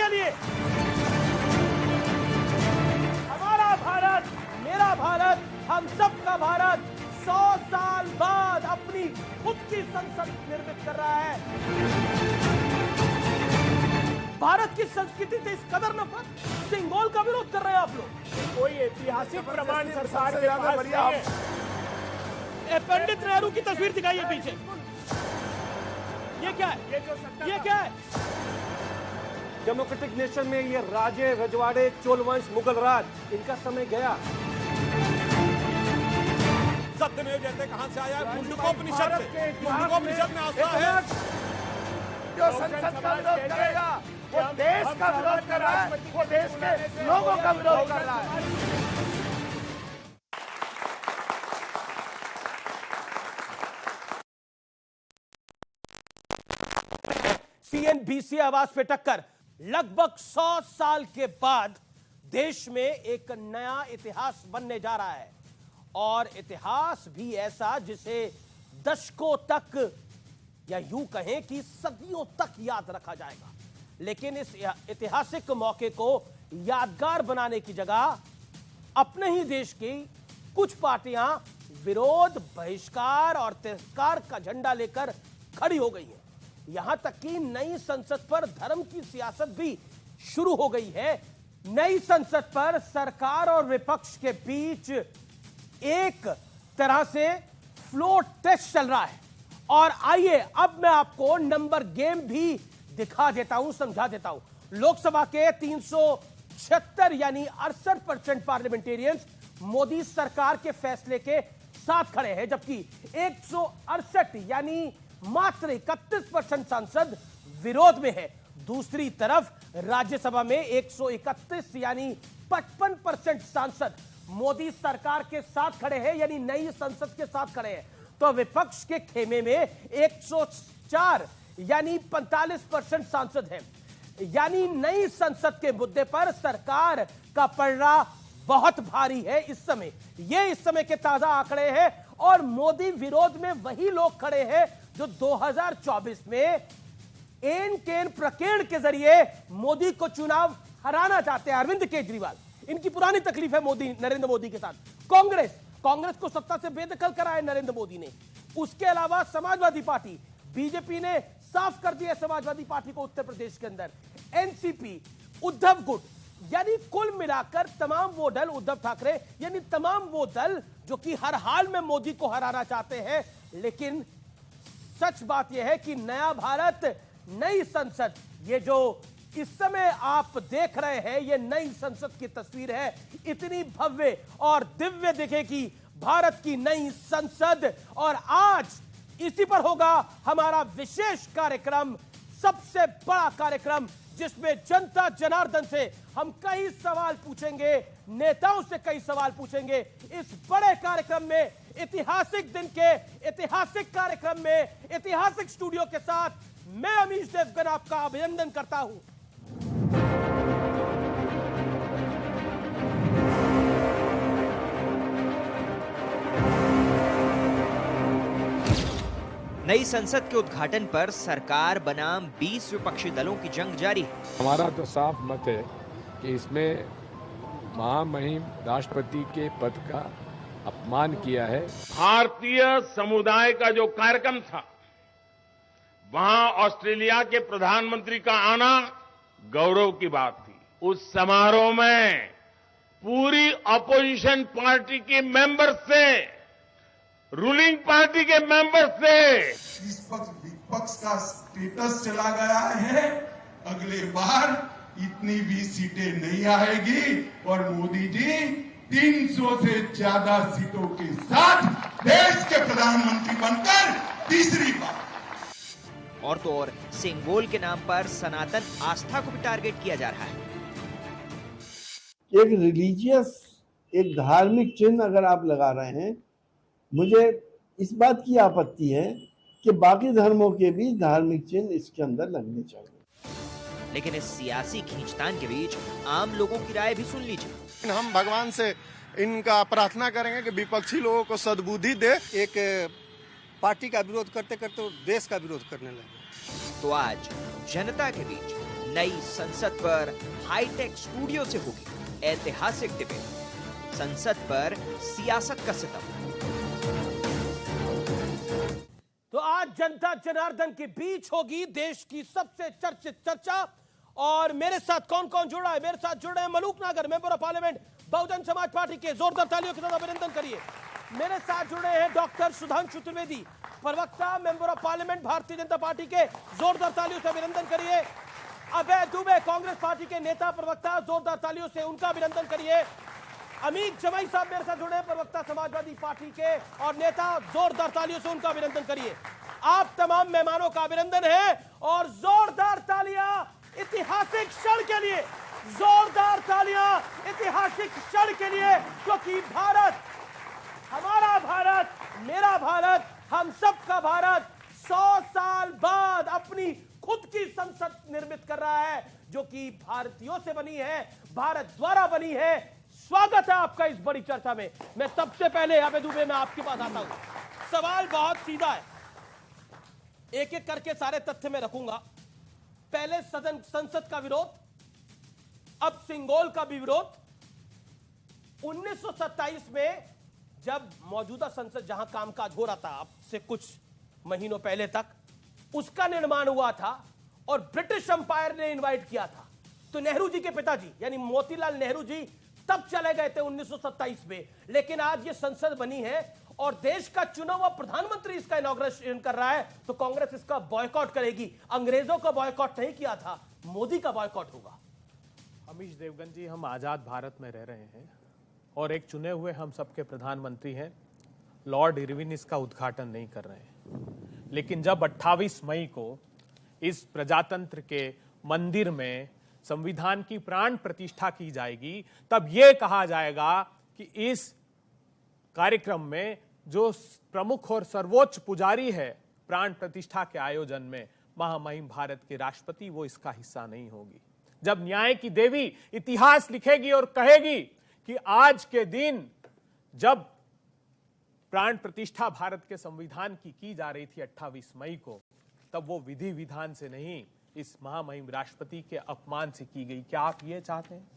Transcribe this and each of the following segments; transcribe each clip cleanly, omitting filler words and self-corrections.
के लिए। हमारा भारत, मेरा भारत, हम सबका भारत 100 साल बाद अपनी खुद की संसद निर्मित कर रहा है। भारत की संस्कृति से इस कदर नफरत, सिंगोल का विरोध कर रहे हैं आप लोग। कोई ऐतिहासिक प्रमाण सरकार के पास नहीं है। पंडित नेहरू की तस्वीर दिखाइए पीछे, ये क्या है? ये क्या है? डेमोक्रेटिक नेशन में ये राजे, रजवाड़े, चोल वंश, मुगल राज, इनका समय गया। सत्यमेव जयते कहां से आया? मुंडकोपनिषद से। मुंडकोपनिषद में आता है जो संसद का विरोध करेगा वो देश का विरोध कर रहा है, वो देश के लोगों का विरोध कर रहा है। CNBC आवाज पे टक्कर। लगभग 100 साल के बाद देश में एक नया इतिहास बनने जा रहा है, और इतिहास भी ऐसा जिसे दशकों तक, या यूं कहें कि सदियों तक याद रखा जाएगा। लेकिन इस ऐतिहासिक मौके को यादगार बनाने की जगह अपने ही देश की कुछ पार्टियां विरोध, बहिष्कार और तिरस्कार का झंडा लेकर खड़ी हो गई हैं। यहां तक कि नई संसद पर धर्म की सियासत भी शुरू हो गई है। नई संसद पर सरकार और विपक्ष के बीच एक तरह से फ्लोट टेस्ट चल रहा है। और आइए अब मैं आपको नंबर गेम भी दिखा देता हूं, समझा देता हूं। लोकसभा के 376 यानी 68% पार्लियामेंटेरियंस मोदी सरकार के फैसले के साथ खड़े हैं, जबकि 168 यानी मात्र 31% सांसद विरोध में है। दूसरी तरफ राज्यसभा में 131 यानी 55% सांसद मोदी सरकार के साथ खड़े हैं, यानी नई संसद के साथ खड़े हैं। तो विपक्ष के खेमे में 104 यानी 45% सांसद हैं। यानी नई संसद के मुद्दे पर सरकार का पलड़ा बहुत भारी है इस समय। ये इस समय के ताजा आंकड़े हैं, और मोदी विरोध में वही लोग खड़े हैं जो 2024 में एन केन प्रकेण के जरिए मोदी को चुनाव हराना चाहते हैं। अरविंद केजरीवाल, इनकी पुरानी तकलीफ है नरेंद्र मोदी के साथ। कांग्रेस को सत्ता से बेदखल करा है नरेंद्र मोदी ने। उसके अलावा समाजवादी पार्टी, बीजेपी ने साफ कर दिया समाजवादी पार्टी को उत्तर प्रदेश के अंदर। एनसीपी, उद्धव गुट, यानी कुल मिलाकर तमाम वो दल, उद्धव ठाकरे यानी तमाम वो दल जो कि हर हाल में मोदी को हराना चाहते हैं। लेकिन सच बात यह है कि नया भारत, नई संसद, ये जो इस समय आप देख रहे हैं, ये नई संसद की तस्वीर है। इतनी भव्य और दिव्य दिखेगी भारत की नई संसद। और आज इसी पर होगा हमारा विशेष कार्यक्रम, सबसे बड़ा कार्यक्रम, जिसमें जनता जनार्दन से हम कई सवाल पूछेंगे, नेताओं से कई सवाल पूछेंगे। इस बड़े कार्यक्रम में, ऐतिहासिक दिन के ऐतिहासिक कार्यक्रम में, ऐतिहासिक स्टूडियो के साथ मैं अमीश देवगन आपका अभिनंदन करता हूं। नई संसद के उद्घाटन पर सरकार बनाम 20 विपक्षी दलों की जंग जारी है। हमारा तो साफ मत है कि इसमें महामहिम राष्ट्रपति के पद का अपमान किया है। भारतीय समुदाय का जो कार्यक्रम था, वहां ऑस्ट्रेलिया के प्रधानमंत्री का आना गौरव की बात थी। उस समारोह में पूरी अपोजिशन पार्टी के मेंबर से, रूलिंग पार्टी के मेंबर से इस विपक्ष का स्टेटस चला गया है। अगले बार इतनी भी सीटें नहीं आएगी और मोदी जी 300 से ज्यादा सीटों के साथ देश के प्रधानमंत्री बनकर तीसरी बार। और तो और सिंगोल के नाम पर सनातन आस्था को भी टारगेट किया जा रहा है। एक रिलीजियस, एक धार्मिक चिन्ह अगर आप लगा रहे हैं, मुझे इस बात की आपत्ति है कि बाकी धर्मों के भी धार्मिक चिन्ह इसके अंदर लगने चाहिए। लेकिन इस सियासी खींचतान के बीच आम लोगों की राय भी सुन लीजिए। हम भगवान से इनका प्रार्थना करेंगे कि विपक्षी लोगों को सद्बुद्धि दे। एक पार्टी का विरोध करते करते वो देश का विरोध करने लगे। तो आज जनता के बीच नई संसद पर हाईटेक स्टूडियो से होगी ऐतिहासिक डिबेट। संसद पर सियासत का सितम। तो आज जनता जनार्दन के बीच होगी देश की सबसे चर्चित चर्चा। और मेरे साथ कौन कौन जुड़ा है? मेरे साथ जुड़े हैं मलूक नागर, member of parliament Bahujan Samaj party के, जोरदार तालियों के साथ अभिनंदन करिए। मेरे साथ जुड़े हैं डॉक्टर सुधांशु त्रिवेदी, प्रवक्ता, member of parliament Bharatiya Janata party के, जोरदार तालियों से अभिनंदन करिए। अभय दुबे, कांग्रेस पार्टी के नेता प्रवक्ता, जोरदार तालियों से उनका अभिनंदन करिए। अमित जमाई साहब मेरे साथ जुड़े हैं, प्रवक्ता समाजवादी पार्टी के और नेता, जोरदार तालियों से उनका अभिनंदन करिए। आप तमाम मेहमानों का अभिनंदन है और जोरदार तालियां ऐतिहासिक क्षण के लिए, जोरदार तालियां ऐतिहासिक क्षण के लिए, क्योंकि भारत, हमारा भारत, मेरा भारत, हम सबका भारत 100 साल बाद अपनी खुद की संसद निर्मित कर रहा है, जो कि भारतीयों से बनी है, भारत द्वारा बनी है। स्वागत है आपका इस बड़ी चर्चा में। मैं सबसे पहले अभय दुबे में आपके पास आता हूं। सवाल बहुत सीधा है, एक एक करके सारे तथ्य में रखूंगा। पहले सदन संसद का विरोध, अब सिंगोल का भी विरोध। 1927 में जब मौजूदा संसद जहां कामकाज हो रहा था, अब से कुछ महीनों पहले तक उसका निर्माण हुआ था और ब्रिटिश अंपायर ने इनवाइट किया था, तो नेहरू जी के पिताजी यानी मोतीलाल नेहरू जी तब चले गए थे 1927 में। लेकिन आज ये संसद बनी है और देश का चुना हुआ प्रधानमंत्री इसका इनॉग्रेशन कर रहा है, तो कांग्रेस इसका बॉयकॉट करेगी। अंग्रेजों का बॉयकॉट नहीं किया था, मोदी का बॉयकॉट होगा। अमीश देवगन जी, हम आजाद भारत में रह रहे हैं और एक चुने हुए हम सबके प्रधानमंत्री हैं। लॉर्ड इरविन इसका उद्घाटन नहीं कर रहे हैं, लेकिन जब 28 मई को इस प्रजातंत्र के मंदिर में संविधान की प्राण प्रतिष्ठा की जाएगी, तब यह कहा जाएगा कि इस कार्यक्रम में जो प्रमुख और सर्वोच्च पुजारी है प्राण प्रतिष्ठा के आयोजन में, महामहिम भारत के राष्ट्रपति, वो इसका हिस्सा नहीं होगी। जब न्याय की देवी इतिहास लिखेगी और कहेगी कि आज के दिन जब प्राण प्रतिष्ठा भारत के संविधान की जा रही थी 28 मई को, तब वो विधि विधान से नहीं, इस महामहिम राष्ट्रपति के अपमान से की गई। क्या आप ये चाहते हैं?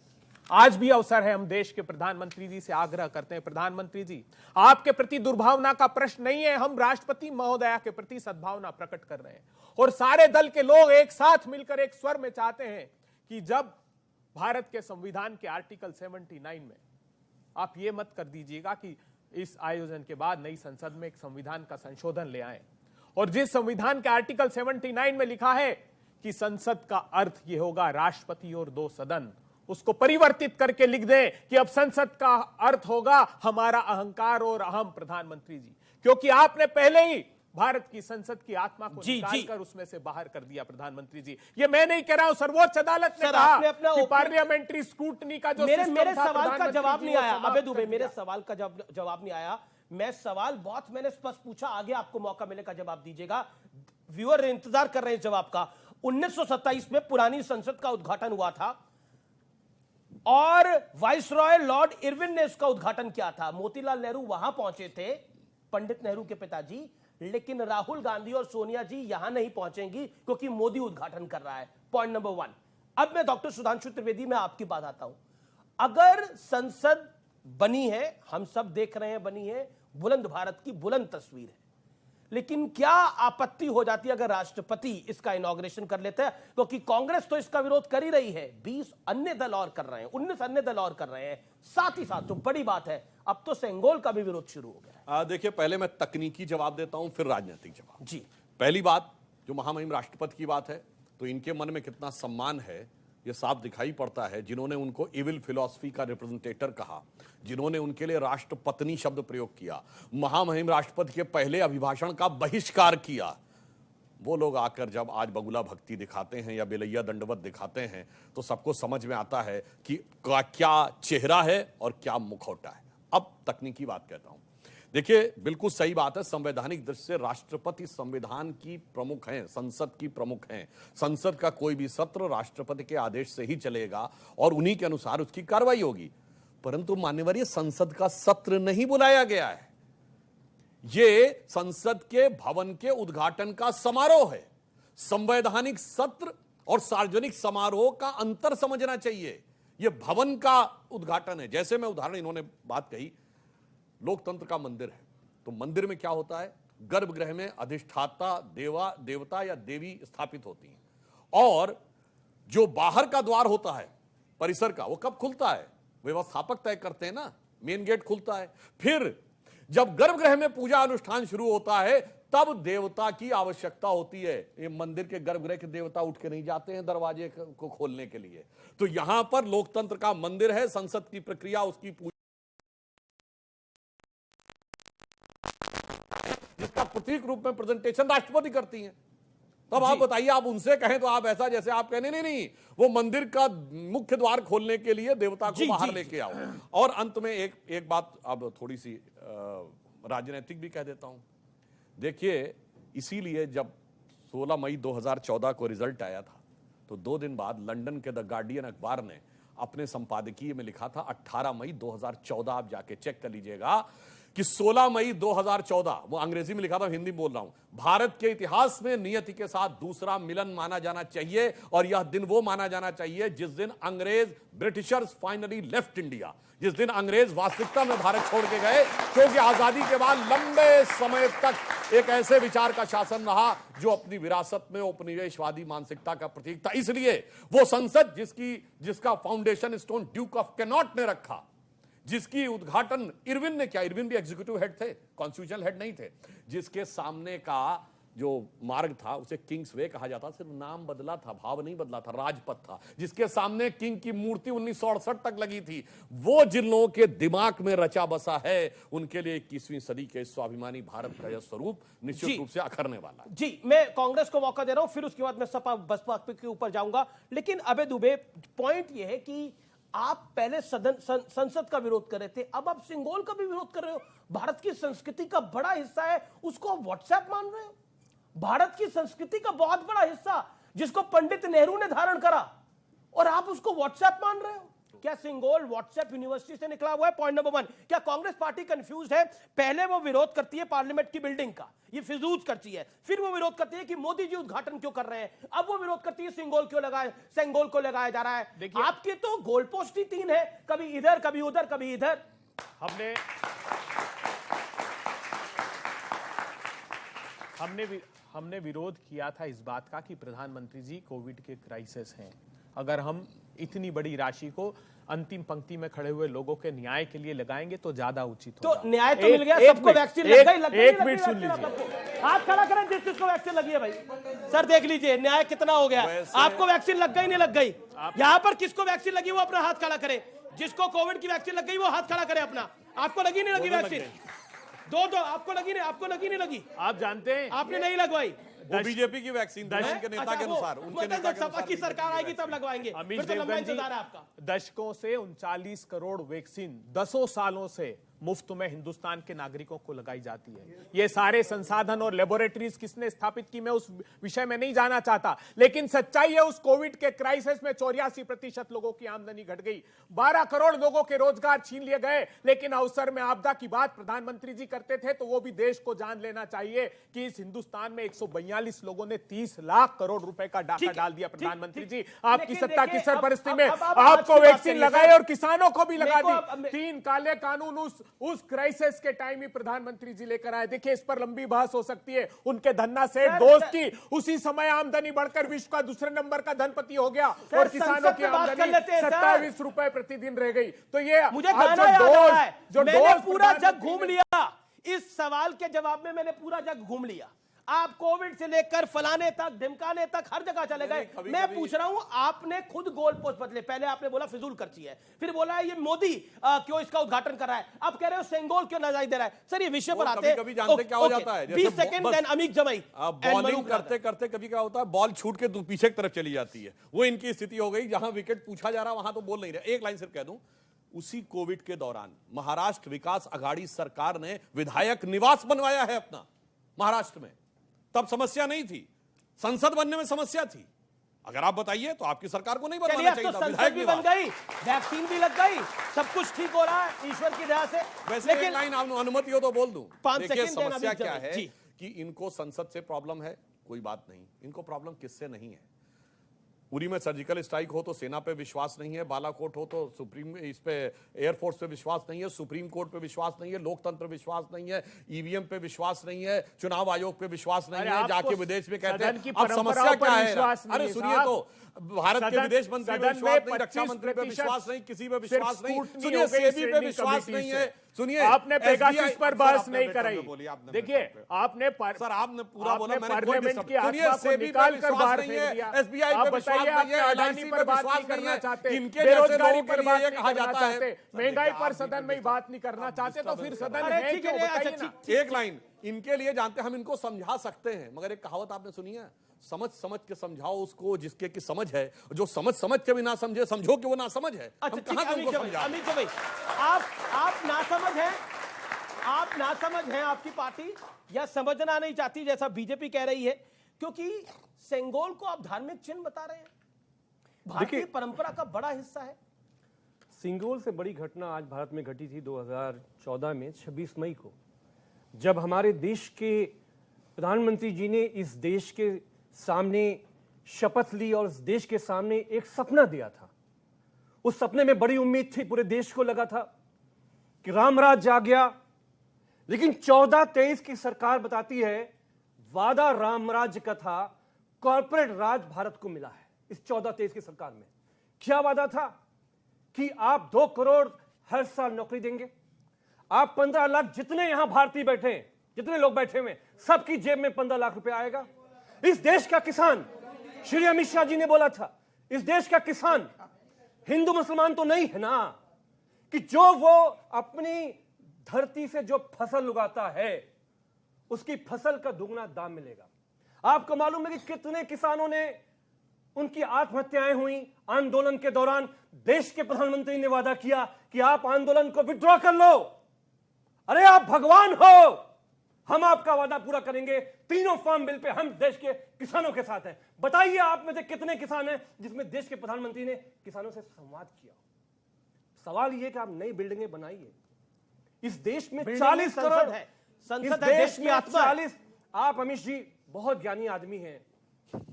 आज भी अवसर है, हम देश के प्रधानमंत्री जी से आग्रह करते हैं, प्रधानमंत्री जी, आपके प्रति दुर्भावना का प्रश्न नहीं है, हम राष्ट्रपति महोदया के प्रति सद्भावना प्रकट कर रहे हैं और सारे दल के लोग एक साथ मिलकर एक स्वर में चाहते हैं कि जब भारत के संविधान के आर्टिकल 79 में आप ये मत कर दीजिएगा कि इस आयोजन के बाद नई संसद में एक संविधान का संशोधन ले आए, और जिस संविधान के आर्टिकल 79 में लिखा है कि संसद का अर्थ यह होगा राष्ट्रपति और 2 सदन, उसको परिवर्तित करके लिख दें कि अब संसद का अर्थ होगा हमारा अहंकार और अहम प्रधानमंत्री जी, क्योंकि आपने पहले ही भारत की संसद की आत्मा को निकालकर उसमें से बाहर कर दिया। प्रधानमंत्री जी, ये मैं नहीं कह रहा हूं, सर्वोच्च अदालत ने कहा कि पार्लियामेंट्री स्क्रूटनी का जो मेरे सवाल का जवाब नहीं आया अभय दुबे, मेरे सवाल का जवाब नहीं आया। मैं सवाल बहुत मैंने स्पष्ट पूछा, आगे आपको मौका मिलेगा जवाब दीजिएगा, व्यूअर इंतजार कर रहे हैं जवाब का। 1927 में पुरानी संसद का उद्घाटन हुआ था और वाइसरॉय लॉर्ड इरविन ने इसका उद्घाटन किया था। मोतीलाल नेहरू वहां पहुंचे थे, पंडित नेहरू के पिताजी, लेकिन राहुल गांधी और सोनिया जी यहां नहीं पहुंचेंगी क्योंकि मोदी उद्घाटन कर रहा है। Point number 1। अब मैं डॉक्टर सुधांशु त्रिवेदी में आपकी बात आता हूं। अगर संसद बनी है, हम सब देख रहे हैं बनी है, बुलंद भारत की बुलंद तस्वीर है, लेकिन क्या आपत्ति हो जाती है अगर राष्ट्रपति इसका इनॉग्रेशन कर लेते हैं? क्योंकि कांग्रेस तो इसका विरोध कर ही रही है, 20 अन्य दल और कर रहे हैं, 19 अन्य दल और कर रहे हैं। साथ ही साथ जो बड़ी बात है, अब तो सेंगोल का भी विरोध शुरू हो गया। देखिए, पहले मैं तकनीकी जवाब देता हूं, फिर राजनीतिक जवाब। जी, पहली बात, जो महामहिम राष्ट्रपति की बात है, तो इनके मन में कितना सम्मान है ये साफ दिखाई पड़ता है। जिन्होंने उनको इविल फिलॉसफी का रिप्रेजेंटेटर कहा, जिन्होंने उनके लिए राष्ट्रपत्नी शब्द प्रयोग किया, महामहिम राष्ट्रपति के पहले अभिभाषण का बहिष्कार किया, वो लोग आकर जब आज बगुला भक्ति दिखाते हैं या बेलैया दंडवत दिखाते हैं, तो सबको समझ में आता है कि क्या चेहरा है और क्या मुखौटा है। अब तकनीकी बात कहता हूं। देखिए, बिल्कुल सही बात है, संवैधानिक दृष्टि से राष्ट्रपति संविधान की प्रमुख हैं, संसद की प्रमुख हैं। संसद का कोई भी सत्र राष्ट्रपति के आदेश से ही चलेगा और उन्हीं के अनुसार उसकी कार्रवाई होगी। परंतु मान्यवरीय, संसद का सत्र नहीं बुलाया गया है, ये संसद के भवन के उद्घाटन का समारोह है। संवैधानिक सत्र और सार्वजनिक समारोह का अंतर समझना चाहिए। यह भवन का उद्घाटन है। जैसे मैं उदाहरण, इन्होंने बात कही लोकतंत्र का मंदिर है, तो मंदिर में क्या होता है, गर्भगृह में अधिष्ठाता देवता या देवी स्थापित होती हैं, और जो बाहर का द्वार होता है परिसर का, वो कब खुलता है, व्यवस्थापक तय करते हैं ना, मेन गेट खुलता है। फिर जब गर्भगृह में पूजा अनुष्ठान शुरू होता है तब देवता की आवश्यकता होती है। ये मंदिर के गर्भगृह के देवता उठ के नहीं जाते हैं दरवाजे को खोलने के लिए। तो यहां पर लोकतंत्र का मंदिर है, संसद की प्रक्रिया, उसकी पूजा, जिसका प्रतीक रूप में प्रेजेंटेशन राष्ट्रपति करती हैं। तब आप बताइए, आप उनसे कहें तो आप ऐसा जैसे आप कहने नहीं, वो मंदिर का मुख्य द्वार खोलने के लिए देवता को बाहर लेके आओ। और अंत में एक बात अब थोड़ी सी राजनीतिक भी कह देता हूं। देखिए, इसीलिए जब 16 मई 2014 को रिजल्ट आया था तो 2 दिन बाद लंदन के द गार्डियन अखबार ने अपने संपादकीय में लिखा था 18 मई 2014, आप जाके चेक कर लीजिएगा कि 16 मई 2014, वो अंग्रेजी में लिखा था, हिंदी में बोल रहा हूं, भारत के इतिहास में नियति के साथ दूसरा मिलन माना जाना चाहिए। और यह दिन वो माना जाना चाहिए जिस दिन अंग्रेज ब्रिटिशर्स फाइनली लेफ्ट इंडिया, जिस दिन अंग्रेज वास्तविकता में भारत छोड़ के गए, क्योंकि आजादी के बाद लंबे समय तक एक ऐसे विचार का शासन रहा जो अपनी विरासत में उपनिवेशवादी मानसिकता का प्रतीक था। इसलिए वो संसद जिसका foundation stone Duke of cannot ने रखा, जिसकी उद्घाटन इरविन ने किया, इरविन भी एग्जीक्यूटिव हेड थे, कॉन्स्टिट्यूशनल हेड नहीं थे, जिसके सामने का जो मार्ग था उसे किंग्स वे कहा जाता, सिर्फ नाम बदला था, भाव नहीं बदला था, राजपथ था, जिसके सामने किंग की मूर्ति 1968 तक लगी थी। वो जिन लोगों के दिमाग में रचा बसा है, उनके लिए 21वीं सदी के स्वाभिमानी भारत का यह स्वरूप निश्चित रूप से अखरने वाला है। जी, मैं कांग्रेस को मौका दे रहा हूं, फिर उसके बाद मैं सपा बसपा के ऊपर जाऊंगा। लेकिन अबे दुबे, पॉइंट यह है कि आप पहले संसद का विरोध कर रहे थे, अब आप सिंगोल का भी विरोध कर रहे हो। भारत की संस्कृति का बड़ा हिस्सा है, उसको व्हाट्सएप मान रहे हो। भारत की संस्कृति का बहुत बड़ा हिस्सा जिसको पंडित नेहरू ने धारण करा, और आप उसको व्हाट्सएप मान रहे हो। क्या सिंगोल व्हाट्सएप यूनिवर्सिटी से निकला हुआ है? Point number 1। क्या कांग्रेस पार्टी कंफ्यूज है? पहले वो विरोध करती है पार्लियामेंट की बिल्डिंग का, ये फिजूल करती है, फिर वो विरोध करती है कि मोदी जी उद्घाटन क्यों कर रहे हैं, अब वो विरोध करती है सिंगोल को लगाया जा रहा है। आपकी तो गोल पोस्ट ही 3 है, कभी इधर कभी उधर कभी इधर। हमने विरोध किया था इस बात का कि प्रधानमंत्री जी कोविड के क्राइसिस हैं। अगर हम इतनी बड़ी राशि को अंतिम पंक्ति में खड़े हुए लोगों के न्याय के लिए लगाएंगे तो ज्यादा उचित होगा। तो न्याय तो मिल गया, सबको वैक्सीन लग गई। एक मिनट सुन लीजिए, हाथ खड़ा करें जिसको वैक्सीन लगी है। भाई सर देख लीजिए न्याय कितना हो गया। आपको वैक्सीन लग गई नहीं लग गई? यहाँ पर किसको वैक्सीन लगी वो अपना हाथ खड़ा करे। जिसको कोविड की वैक्सीन लग गई वो हाथ खड़ा करे अपना। आपको लगी नहीं लगी वैक्सीन? दो आपको लगी नहीं लगी? आप जानते हैं आपने नहीं लगवाई, वो बीजेपी की वैक्सीन उनके नेता के अनुसार, उनके नेता के अनुसार की सरकार आएगी तब लगवाएंगे। अमित देवगन जी, दशकों से 39 करोड़ वैक्सीन 10 सालों से मुफ्त में हिंदुस्तान के नागरिकों को लगाई जाती है। ये सारे संसाधन और लेबोरेटरीज किसने स्थापित की, मैं उस विषय में नहीं जाना चाहता, लेकिन सच्चाई है उस कोविड के क्राइसिस में 84% लोगों की आमदनी घट गई, 12 करोड़ लोगों के रोजगार छीन लिए गए। लेकिन अवसर में आपदा की बात प्रधानमंत्री जी करते थे तो वो भी देश को जान लेना चाहिए कि इस हिंदुस्तान में 142 लोगों ने 30 लाख करोड़ रुपए का डाका डाल दिया। प्रधानमंत्री जी, आपकी सत्ता की सरपरस्ती में आपको वैक्सीन लगाए और किसानों को भी लगा दी। 3 काले कानून उस क्राइसिस के टाइम ही प्रधानमंत्री जी लेकर आए। देखिए इस पर लंबी बहस हो सकती है। उनके धन्ना सेठ दोस्त की उसी समय आमदनी बढ़कर विश्व का दूसरे नंबर का धनपति हो गया और किसानों की आमदनी 27 रुपए प्रतिदिन रह गई। तो ये मुझे मैंने पूरा जग घूम लिया। इस सवाल के जवाब में मैंने पूरा जग घूम लिया। आप कोविड से लेकर फलाने तक ढिमकाने तक हर जगह चले गए। मैं पूछ रहा हूं, आपने खुद गोल पोस्ट बदले। पहले आपने बोला फिजूल खर्ची है, फिर बोला ये मोदी क्यों इसका उद्घाटन कर रहा है, अब कह रहे हो सेंगोल क्यों नजर दे रहा है। सर ये विषय पर आते हैं, कभी जानते क्या हो जाता है, 20 सेकंड देन अमित जमाई बॉलिंग करते करते कभी क्या होता है, बॉल छूट के पीछे की तरफ चली जाती है। वो इनकी स्थिति हो गई, जहां विकेट पूछा जा रहा वहां तो बोल नहीं रहे। एक लाइन सिर्फ कह दूं, उसी कोविड के दौरान महाराष्ट्र विकास आघाड़ी सरकार ने विधायक निवास बनवाया है अपना महाराष्ट्र में। तब समस्या नहीं थी, संसद बनने में समस्या थी। अगर आप बताइए तो आपकी सरकार को नहीं बनवाना चाहिए था। संसद भी बन गई, वैक्सीन भी लग गई, सब कुछ ठीक हो रहा है ईश्वर की दया से। वैसे एक लाइन अनुमति हो तो बोल दूं। देखिए समस्या क्या है कि इनको संसद से प्रॉब्लम है, कोई बात नहीं। इनको प्रॉब्लम किससे नहीं है, उरी में सर्जिकल स्ट्राइक हो तो सेना पे विश्वास नहीं है, बालाकोट हो तो सुप्रीम इस पे एयरफोर्स पे विश्वास नहीं है, सुप्रीम कोर्ट पे विश्वास नहीं है, लोकतंत्र पे विश्वास नहीं है, ईवीएम पे विश्वास नहीं है, चुनाव आयोग पे विश्वास नहीं है, जाके विदेश में कहते हैं। अब समस्या क्या है? अरे सुनिए तो, भारत के विदेश मंत्री पे विश्वास नहीं, रक्षा मंत्री पे विश्वास नहीं, किसी पे विश्वास नहीं, सुनिए सेबी पे विश्वास नहीं है, सुनिए आपने पेगासस पर बहस नहीं कराई। देखिए आपने सर आपने पूरा बोला, मैंने पार्लियामेंट की आत्मा को निकाल कर बाहर फेंक दिया। एसबीआई पे विश्वास नहीं है, अडानी पर बात नहीं करना चाहते, इनके बेरोजगारी पर बात नहीं करना चाहते, महंगाई पर सदन में बात नहीं करना चाहते, तो फिर सदन है क्यों? बताइए ना। एक लाइन इनके लिए जानते, हम इनको समझा सकते हैं, मगर एक कहावत आपने सुनी है, समझ समझ के समझाओ उसको जिसके की समझ है, जो समझ समझ के भी ना समझे, समझो कि वो ना समझ है। अच्छा ठीक है अमित भाई, आप ना समझ हैं, आप ना समझ हैं आपकी पार्टी, या समझना नहीं चाहती जैसा बीजेपी कह रही है, क्योंकि सेंगोल को आप धार्मिक चिन्ह बता रहे हैं, भारतीय परंपरा का बड़ा हिस्सा है। सिंगोल से बड़ी घटना आज भारत में घटी थी 2014 में 26 मई को, जब हमारे देश के प्रधानमंत्री जी ने इस देश के सामने शपथ ली और इस देश के सामने एक सपना दिया था। उस सपने में बड़ी उम्मीद थी, पूरे देश को लगा था कि रामराज आ गया, लेकिन 14-23 की सरकार बताती है वादा रामराज्य का था, कॉर्पोरेट राज भारत को मिला है। इस 14-23 की सरकार में क्या वादा था कि आप 2 करोड़ हर साल नौकरी देंगे, आप 15 लाख, जितने यहां भारतीय बैठे हैं, जितने लोग बैठे हुए, सबकी जेब में 15 लाख रुपए आएगा। इस देश का किसान, श्री अमित शाह जी ने बोला था, इस देश का किसान हिंदू मुसलमान तो नहीं है ना, कि जो वो अपनी धरती से जो फसल उगाता है उसकी फसल का दुगना दाम मिलेगा। आपको मालूम है कि कितने किसानों ने उनकी आत्महत्याएं हुई आंदोलन के दौरान। देश के प्रधानमंत्री ने वादा किया कि आप आंदोलन को विड्रॉ कर लो। अरे आप भगवान हो, हम आपका वादा पूरा करेंगे। तीनों फार्म बिल पे हम देश के किसानों के साथ हैं। बताइए आप में से कितने किसान हैं जिसमें देश के प्रधानमंत्री ने किसानों से संवाद किया। सवाल यह कि आप नई बिल्डिंगें बनाइए। इस देश में 40 करोड़ है, संसद है, देश में 40। आप अमित जी बहुत ज्ञानी आदमी हैं।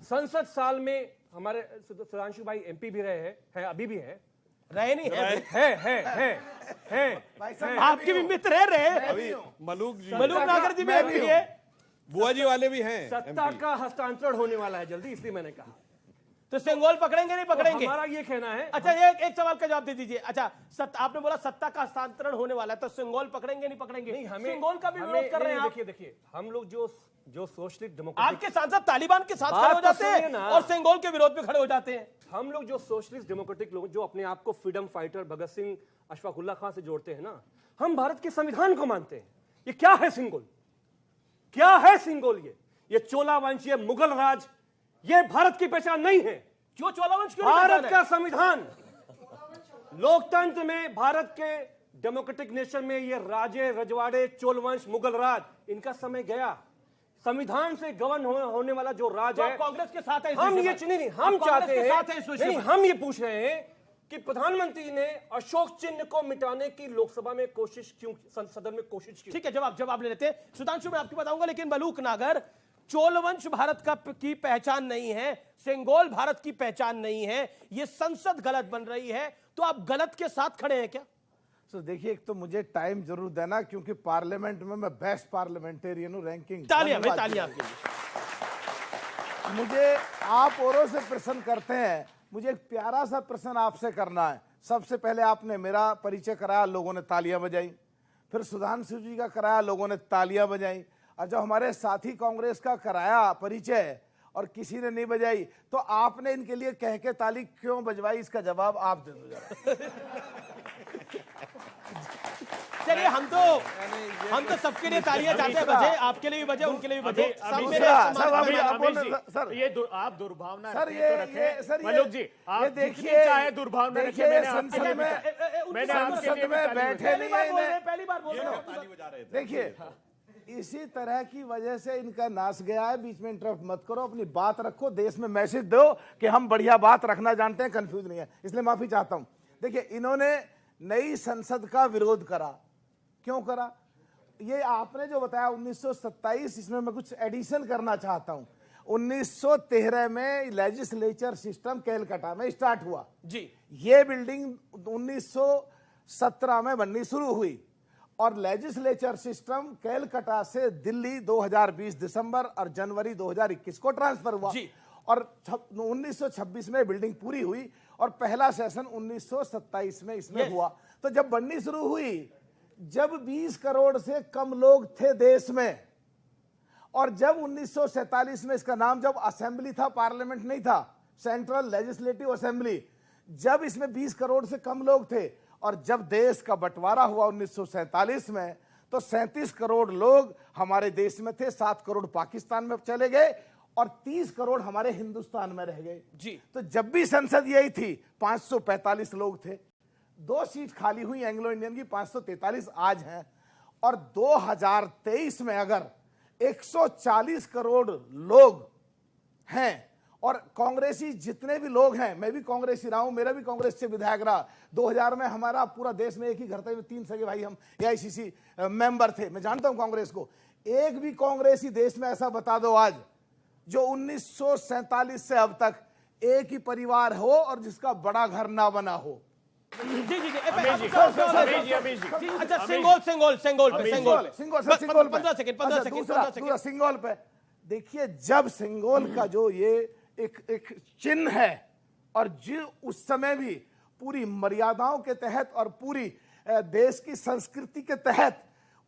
संसद साल में हमारे सुधांशु भाई एमपी भी रहे हैं, अभी भी है, रहे नहीं है आपके भी मित्र रहे अभी मलूक नागर जी भी है, बुआ जी वाले भी हैं। सत्ता का हस्तांतरण होने वाला है जल्दी, इसलिए मैंने कहा। तो सेंगोल पकड़ेंगे नहीं पकड़ेंगे? हमारा ये कहना है। अच्छा एक सवाल का जवाब दे दीजिए। अच्छा आपने बोला सत्ता का हस्तांतरण होने वाला है, तो सेंगोल पकड़ेंगे नहीं पकड़ेंगे? नहीं, हमें सेंगोल का भी विरोध कर रहे हैं। देखिए हम लोग जो सोशलिस्ट डेमोक्रेटिक, आपके सांसद तालिबान के साथ खड़े हो जाते हैं और सेंगोल के विरोध में खड़े हो जाते हैं। हम लोग जो सोशलिस्ट डेमोक्रेटिक लोग जो अपने आप को फ्रीडम फाइटर भगत सिंह, अशफाक उल्लाह खां से जोड़ते हैं ना, हम भारत के संविधान को मानते हैं। ये क्या है सिंगोल? क्या है सिंगोल? ये चोला वंश, ये मुगल राज, ये भारत की पहचान नहीं है। क्यों चोला वंश? भारत का संविधान, लोकतंत्र में, भारत के डेमोक्रेटिक नेशन में ये राजे रजवाड़े, चोल वंश, मुगल राज, इनका समय गया। संविधान से गवर्न होने वाला जो राज है, कांग्रेस के साथ है। हम ये नहीं, हम चाहते हैं, हम ये पूछ रहे हैं कि प्रधानमंत्री ने अशोक चिन्ह को मिटाने की लोकसभा में कोशिश क्यों, सदन में कोशिश की? ठीक है, जवाब ले लेते हैं। सुधांशु मैं आपको बताऊंगा, लेकिन मलूक नागर, चोल वंश भारत की पहचान नहीं है, सेंगोल भारत की पहचान नहीं है, ये संसद गलत बन रही है, तो आप गलत के साथ खड़े हैं क्या? तो देखिए, एक तो मुझे टाइम जरूर देना, क्योंकि पार्लियामेंट में मैं बेस्ट पार्लियामेंटेरियन हूं, रैंकिंग। तालियां भाई, तालियां आपके लिए। मुझे आप औरों से प्रश्न करते हैं, मुझे एक प्यारा सा प्रश्न आपसे करना है। सबसे पहले आपने मेरा परिचय कराया, लोगों ने तालियां बजाई। फिर सुधांशु जी का कराया, लोगों ने तालियां बजाई। और जब हमारे साथी कांग्रेस का कराया परिचय और किसी ने नहीं बजाई, तो आपने इनके लिए कह के ताली क्यों बजवाई? इसका जवाब आप दे दो जरा। चलिए, हम तो सबके लिए तालियां चाहते हैं बजे, आपके लिए भी बजे, उनके लिए भी बजे। सर ये आप दुर्भावना सर, ये मलूक जी, आप देखिए, चाहे दुर्भावना रखिए, मैंने आपके लिए बैठे नहीं है, पहली बार बोल रहे हैं। देखिए, इसी तरह की वजह से इनका नाश गया है। बीच में इंटरप्ट मत करो, अपनी बात रखो, देश में मैसेज दो कि हम बढ़िया बात रखना जानते हैं, कंफ्यूज नहीं है। इसलिए माफी चाहता हूं। देखिए, इन्होंने नई संसद का विरोध करा। क्यों करा? ये आपने जो बताया 1927, इसमें मैं कुछ एडिशन करना चाहता हूं। 1913 में लेजिस्लेचर सिस्टम कैलकाटा में स्टार्ट हुआ जी। ये बिल्डिंग 1917 में बननी शुरू हुई और लेजिस्लेचर सिस्टम कैलकाटा से दिल्ली 2020 दिसंबर और जनवरी 2021 को ट्रांसफर हुआ जी। और 1926 में बिल्डिंग पूरी हुई और पहला सेशन 1927 में इसमें हुआ। तो जब बननी शुरू हुई, जब 20 करोड़ से कम लोग थे देश में, और जब 1947 में इसका नाम जब असेंबली था, पार्लियामेंट नहीं था, सेंट्रल लेजिस्लेटिव असेंबली, जब इसमें 20 करोड़ से कम लोग थे, और जब देश का बंटवारा हुआ 1947 में, तो 37 करोड़ लोग हमारे देश में थे, 7 करोड़ पाकिस्तान में चले गए और 30 करोड़ हमारे हिंदुस्तान में रह गए जी। तो जब भी संसद यही थी, 545 लोग थे, 2 सीट खाली हुई एंग्लो इंडियन की, 543 आज हैं, और 2023 में अगर 140 करोड़ लोग हैं और कांग्रेसी जितने भी लोग हैं, मैं भी कांग्रेसी रहा हूं, मेरा भी कांग्रेस से विधायक रहा, 2000 में हमारा पूरा देश में एक ही घर था, 3 सगे भाई हम एआईसीसी मेंबर थे, मैं जानता हूं कांग्रेस को। एक भी कांग्रेसी देश में ऐसा बता दो आज जो 1947 से अब तक एक ही परिवार हो और जिसका बड़ा घर ना बना हो। जी जी जी। अमीश जी। अच्छा, सिंगोल पे 15 सेकंड। सिंगोल पे देखिए, जब सिंगोल का जो ये एक चिन्ह है, और जो उस समय भी पूरी मर्यादाओं के तहत और पूरी देश की संस्कृति के तहत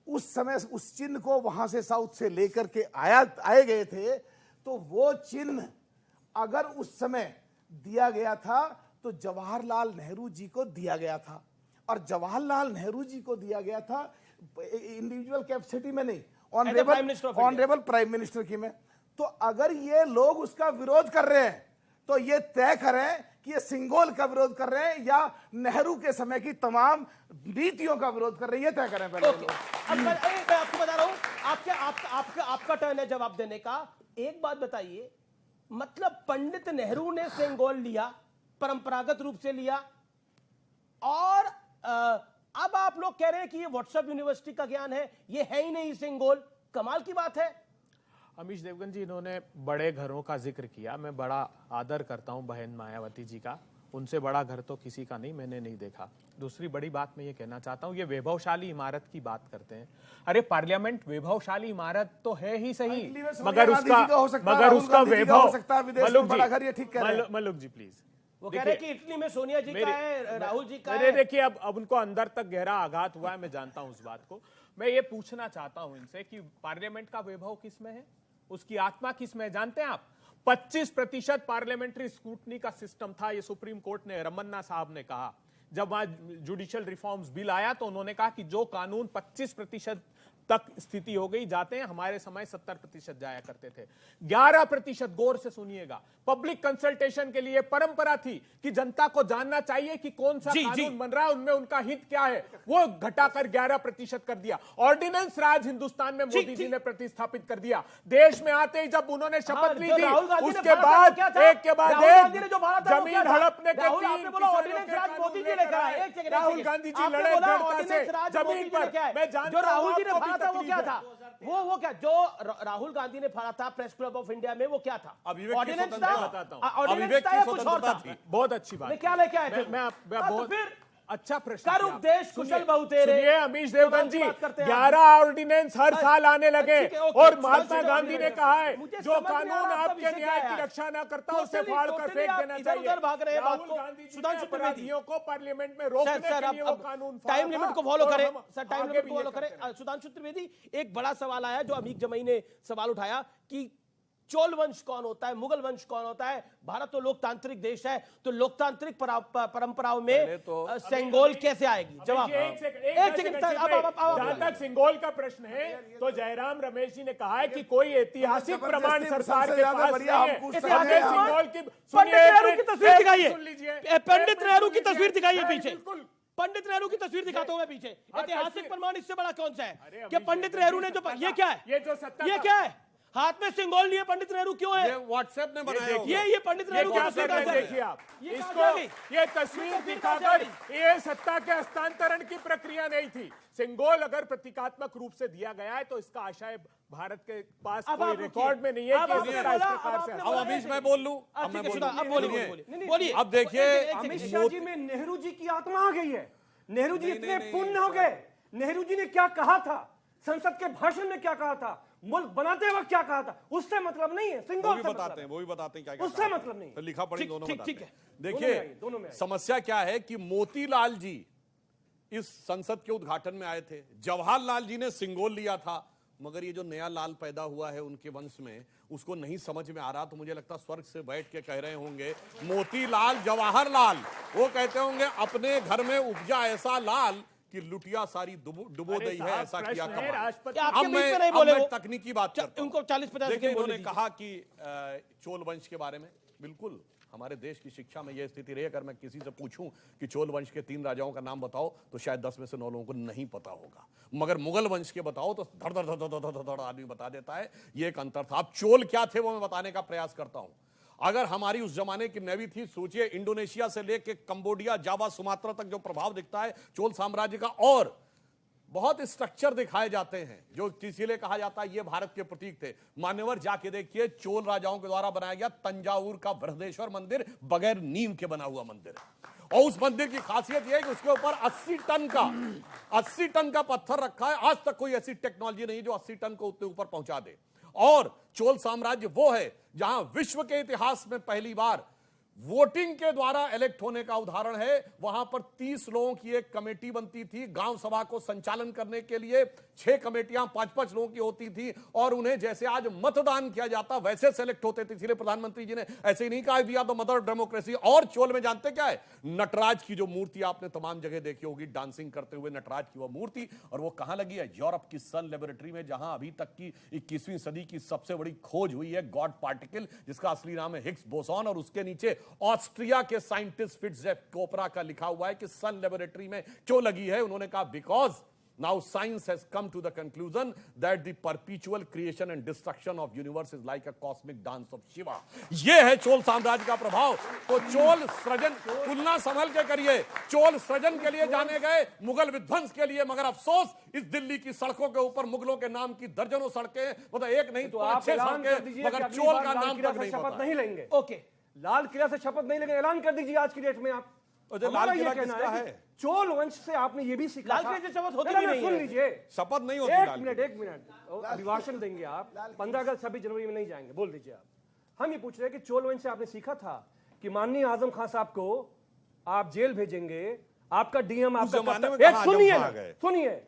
उस समय उस चिन्ह को वहां से साउथ से लेकर के आए गए थे, तो वो चिन्ह अगर उस समय दिया गया था तो जवाहरलाल नेहरू जी को दिया गया था, और जवाहरलाल नेहरू जी को दिया गया था इंडिविजुअल कैपेसिटी में नहीं, ऑनरेबल प्राइम मिनिस्टर की में। तो अगर ये लोग उसका विरोध कर रहे हैं तो ये तय करें कि ये सिंगोल का विरोध कर रहे हैं या नेहरू के समय की तमाम नीतियों का विरोध कर रहे हैं, ये तय करें पहले। अब मैं आपको बता रहा हूं, आपका टर्न है जवाब देने का। एक बात बताइए, मतलब पंडित नेहरू ने सिंगोल लिया, परंपरागत रूप से लिया, और अब आप लोग कह रहे हैं कि ये व्हाट्सएप यूनिवर्सिटी का ज्ञान है, ये है ही नहीं सिंगोल। कमाल की बात है। अमीश देवगन जी, इन्होंने बड़े घरों का जिक्र किया, मैं बड़ा आदर करता हूं बहन मायावती जी का, उनसे बड़ा घर तो किसी का नहीं, मैंने नहीं देखा। दूसरी बड़ी बात मैं ये कहना चाहता हूं, ये वैभवशाली इमारत की बात करते हैं। अरे पार्लियामेंट वैभवशाली इमारत तो है ही सही, मगर उसका वैभव, मल्लुक जी प्लीज। वो कह रहे हैं कि इटली में सोनिया जी का है, राहुल जी का है। देखिए, अब उनको अंदर तक गहरा आघात हुआ है, मैं जानता हूं उस बात को। मैं ये पूछना चाहता हूं इनसे कि पार्लियामेंट का वैभव किसमें है, उसकी आत्मा किसमें है, जानते हैं आप? 25% पार्लियामेंट्री स्क्रूटनी का सिस्टम था, ये सुप्रीम कोर्ट ने, रमन्ना साहब ने कहा। जब आज जुडिशियल रिफॉर्म्स बिल आया तो उन्होंने कहा कि जो कानून 25% तक स्थिति हो गई जाते हैं, हमारे समय 70% जाया करते थे। 11%, गौर से सुनिएगा, पब्लिक कंसल्टेशन के लिए परंपरा थी कि जनता को जानना चाहिए कि कौन सा कानून बन रहा है, उनमें उनका हित क्या है, वो घटाकर 11% कर दिया। ऑर्डिनेंस राज हिंदुस्तान में मोदी जी ने प्रतिस्थापित कर दिया। देश में आते ही जब उन्होंने शपथ ली थी, उसके बाद एक के बाद एक जमीन हड़पने के 3 मोदी जी लेकर आए। राहुल गांधी जी लड़े दृढ़ता से जमीन पर। मैं जानता हूं राहुल जी ने फाड़ा था, वो क्या था? वो क्या जो राहुल गांधी ने फाड़ा था प्रेस क्लब ऑफ इंडिया में, वो क्या था? ऑर्डिनेंस था, ऑर्डिनेंस था या कुछ और था? बहुत अच्छी बात। क्या लेके आए थे? मैं बहुत अच्छा प्रश्न। कर उपदेश कुशल बहुतेरे। सुनिए अमीश देवगन जी, 11 ऑर्डिनेंस हर साल आने लगे, और महात्मा गांधी ने कहा है जो कानून आपके न्याय की रक्षा न करता उसे फाड़ कर फेंक देना चाहिए। राहुल गांधी जी ने अपराधियों को पार्लियामेंट में रोकने के लिए वो कानून, टाइम लिमिट को फॉलो करें सर, टाइम लिमिट को फॉलो करें। सुधांशु त्रिवेदी, एक बड़ा सवाल आया जो अमीक जमई ने सवाल उठाया कि चोल वंश कौन होता है, मुगल वंश कौन होता है? भारत तो लोकतांत्रिक देश है, तो लोकतांत्रिक परंपराओं में सिंगोल कैसे आएगी? जवाब एक सेकंड। जहां तक सिंगोल का प्रश्न है, तो जयराम रमेश जी ने कहा है कि कोई ऐतिहासिक प्रमाण सरकार के पास नहीं है। सिंगोल की पंडित नेहरू की तस्वीर दिखाइए, पंडित नेहरू की तस्वीर दिखाइए पीछे, पंडित नेहरू की तस्वीर दिखाता हूं मैं पीछे। ऐतिहासिक प्रमाण इससे बड़ा कौन सा है कि पंडित नेहरू ने जो, ये क्या है, ये क्या है? हाथ में सिंगोल लिए पंडित नेहरू क्यों है? ये व्हाट्सएप ने बनाया होगा। ये पंडित नेहरू की तस्वीर कहां से आई? देखिए आप ये कहां इसको, से आ गई? ये तस्वीर दिखाकर ये सत्ता के हस्तांतरण की प्रक्रिया नहीं थी। सिंगोल अगर प्रतीकात्मक रूप से दिया गया है तो इसका आशय भारत के पास कोई रिकॉर्ड में नहीं है कि इस प्रकार से। अब अमीश मैं बोल लूं, अब मैं बोलिए। अब देखिए अमित शाह जी में नेहरू जी की आत्मा आ गई है। नेहरू जी इतने पुण्य हो गए। नेहरू जी ने क्या कहा था, संसद के भाषण में क्या कहा था, मुल्क बनाते वक्त क्या कहा था, उससे मतलब नहीं है। सिंगोल से बताते हैं, वो भी बताते हैं क्या उससे मतलब नहीं। तो लिखा पढ़ी दोनों बताते हैं। दोनों देखिए में समस्या क्या है कि मोतीलाल जी इस संसद के उद्घाटन में आए थे, जवाहरलाल जी ने सिंगोल लिया था, मगर ये जो नया लाल पैदा हुआ है उनके वंश में, उसको नहीं समझ में आ रहा। तो मुझे लगता स्वर्ग से बैठ के कह रहे होंगे मोतीलाल जवाहरलाल, वो कहते होंगे अपने घर में उपजा ऐसा लाल कि लुटिया सारी डुबो गई है, ऐसा किया अब मैं तकनीकी बात करता हूं। उनको 40-50 देखिए इन्होंने कहा कि चोल वंश के बारे में, बिल्कुल हमारे देश की शिक्षा में यह स्थिति रही। अगर मैं किसी से पूछूं कि चोल वंश के 3 राजाओं का नाम बताओ तो शायद 10 में से 9 लोगों को नहीं पता होगा, मगर मुगल वंश के बताओ तो धड़ धड़ धड़ धड़ धड़ धड़ आदमी बता देता है। ये एक अंतर था। अब चोल क्या थे वो मैं बताने का प्रयास करता हूं। अगर हमारी उस जमाने की नेवी थी, सोचिए इंडोनेशिया से लेकर कंबोडिया, जावा, सुमात्रा तक जो प्रभाव दिखता है चोल साम्राज्य का, और बहुत स्ट्रक्चर दिखाए जाते हैं जो इसीलिए कहा जाता है ये भारत के प्रतीक थे। मान्यवर जाके देखिए चोल राजाओं के द्वारा बनाया गया तंजावुर का बृहदेश्वर मंदिर बगैर नींव के बना हुआ मंदिर है, और उस मंदिर की खासियत यह है कि उसके ऊपर 80 टन का पत्थर रखा है। आज तक कोई ऐसी टेक्नोलॉजी नहीं जो 80 टन को उतने ऊपर पहुंचा दे। और चोल साम्राज्य वो है जहां विश्व के इतिहास में पहली बार वोटिंग के द्वारा इलेक्ट होने का उदाहरण है। वहां पर 30 लोगों की एक कमेटी बनती थी गांव सभा को संचालन करने के लिए। 6 कमेटियां 5-5 लोगों की होती थी, और उन्हें जैसे आज मतदान किया जाता वैसे सेलेक्ट होते थे। इसलिए प्रधानमंत्री जी ने ऐसे ही नहीं कहा we are the mother of democracy. और चोल में जानते क्या है, नटराज की जो मूर्ति आपने तमाम जगह देखी होगी, डांसिंग करते हुए नटराज की वह मूर्ति, और वो कहां लगी है, यूरोप की सन लेबोरेटरी में, जहां अभी तक की 21वीं सदी की सबसे बड़ी खोज हुई है गॉड पार्टिकल, जिसका असली नाम है हिग्स बोसॉन। और उसके नीचे ऑस्ट्रिया के साइंटिस्ट फिट्जेफ कोपरा का लिखा हुआ है कि सन लेबोरेटरी में क्यों लगी है। उन्होंने कहा because now science has come to the conclusion that the perpetual creation and destruction of universe is like a cosmic dance of Shiva. यह है चोल साम्राज्य का प्रभाव। तो चोल सृजन, तुलना संभल के करिए, चोल सृजन के लिए जाने गए, मुगल विध्वंस के लिए। मगर अफसोस इस दिल्ली की सड़कों के ऊपर मुगलों के नाम की दर्जनों सड़कें, मतलब एक नहीं तो 6 सड़कें, मगर चोल का नाम तक नहीं पता। नहीं लेंगे, ओके, लाल किला से शपथ नहीं लेंगे, ऐलान कर दीजिए आज की डेट में आप। लाल किला किसका है? चोल वंश से आपने ये भी सीखा। लाल किले से शपथ होती भी नहीं है। सुन लीजिए, शपथ नहीं होती। एक मिनट अभिभाषण देंगे आप। 15 अगस्त 26 जनवरी में नहीं जाएंगे, बोल दीजिए आप। हम ये पूछ रहे हैं कि चोल वंश से आपने सीखा था कि माननीय आजम खान साहब को आप जेल भेजेंगे, आपका डीएम आपका, सुनिए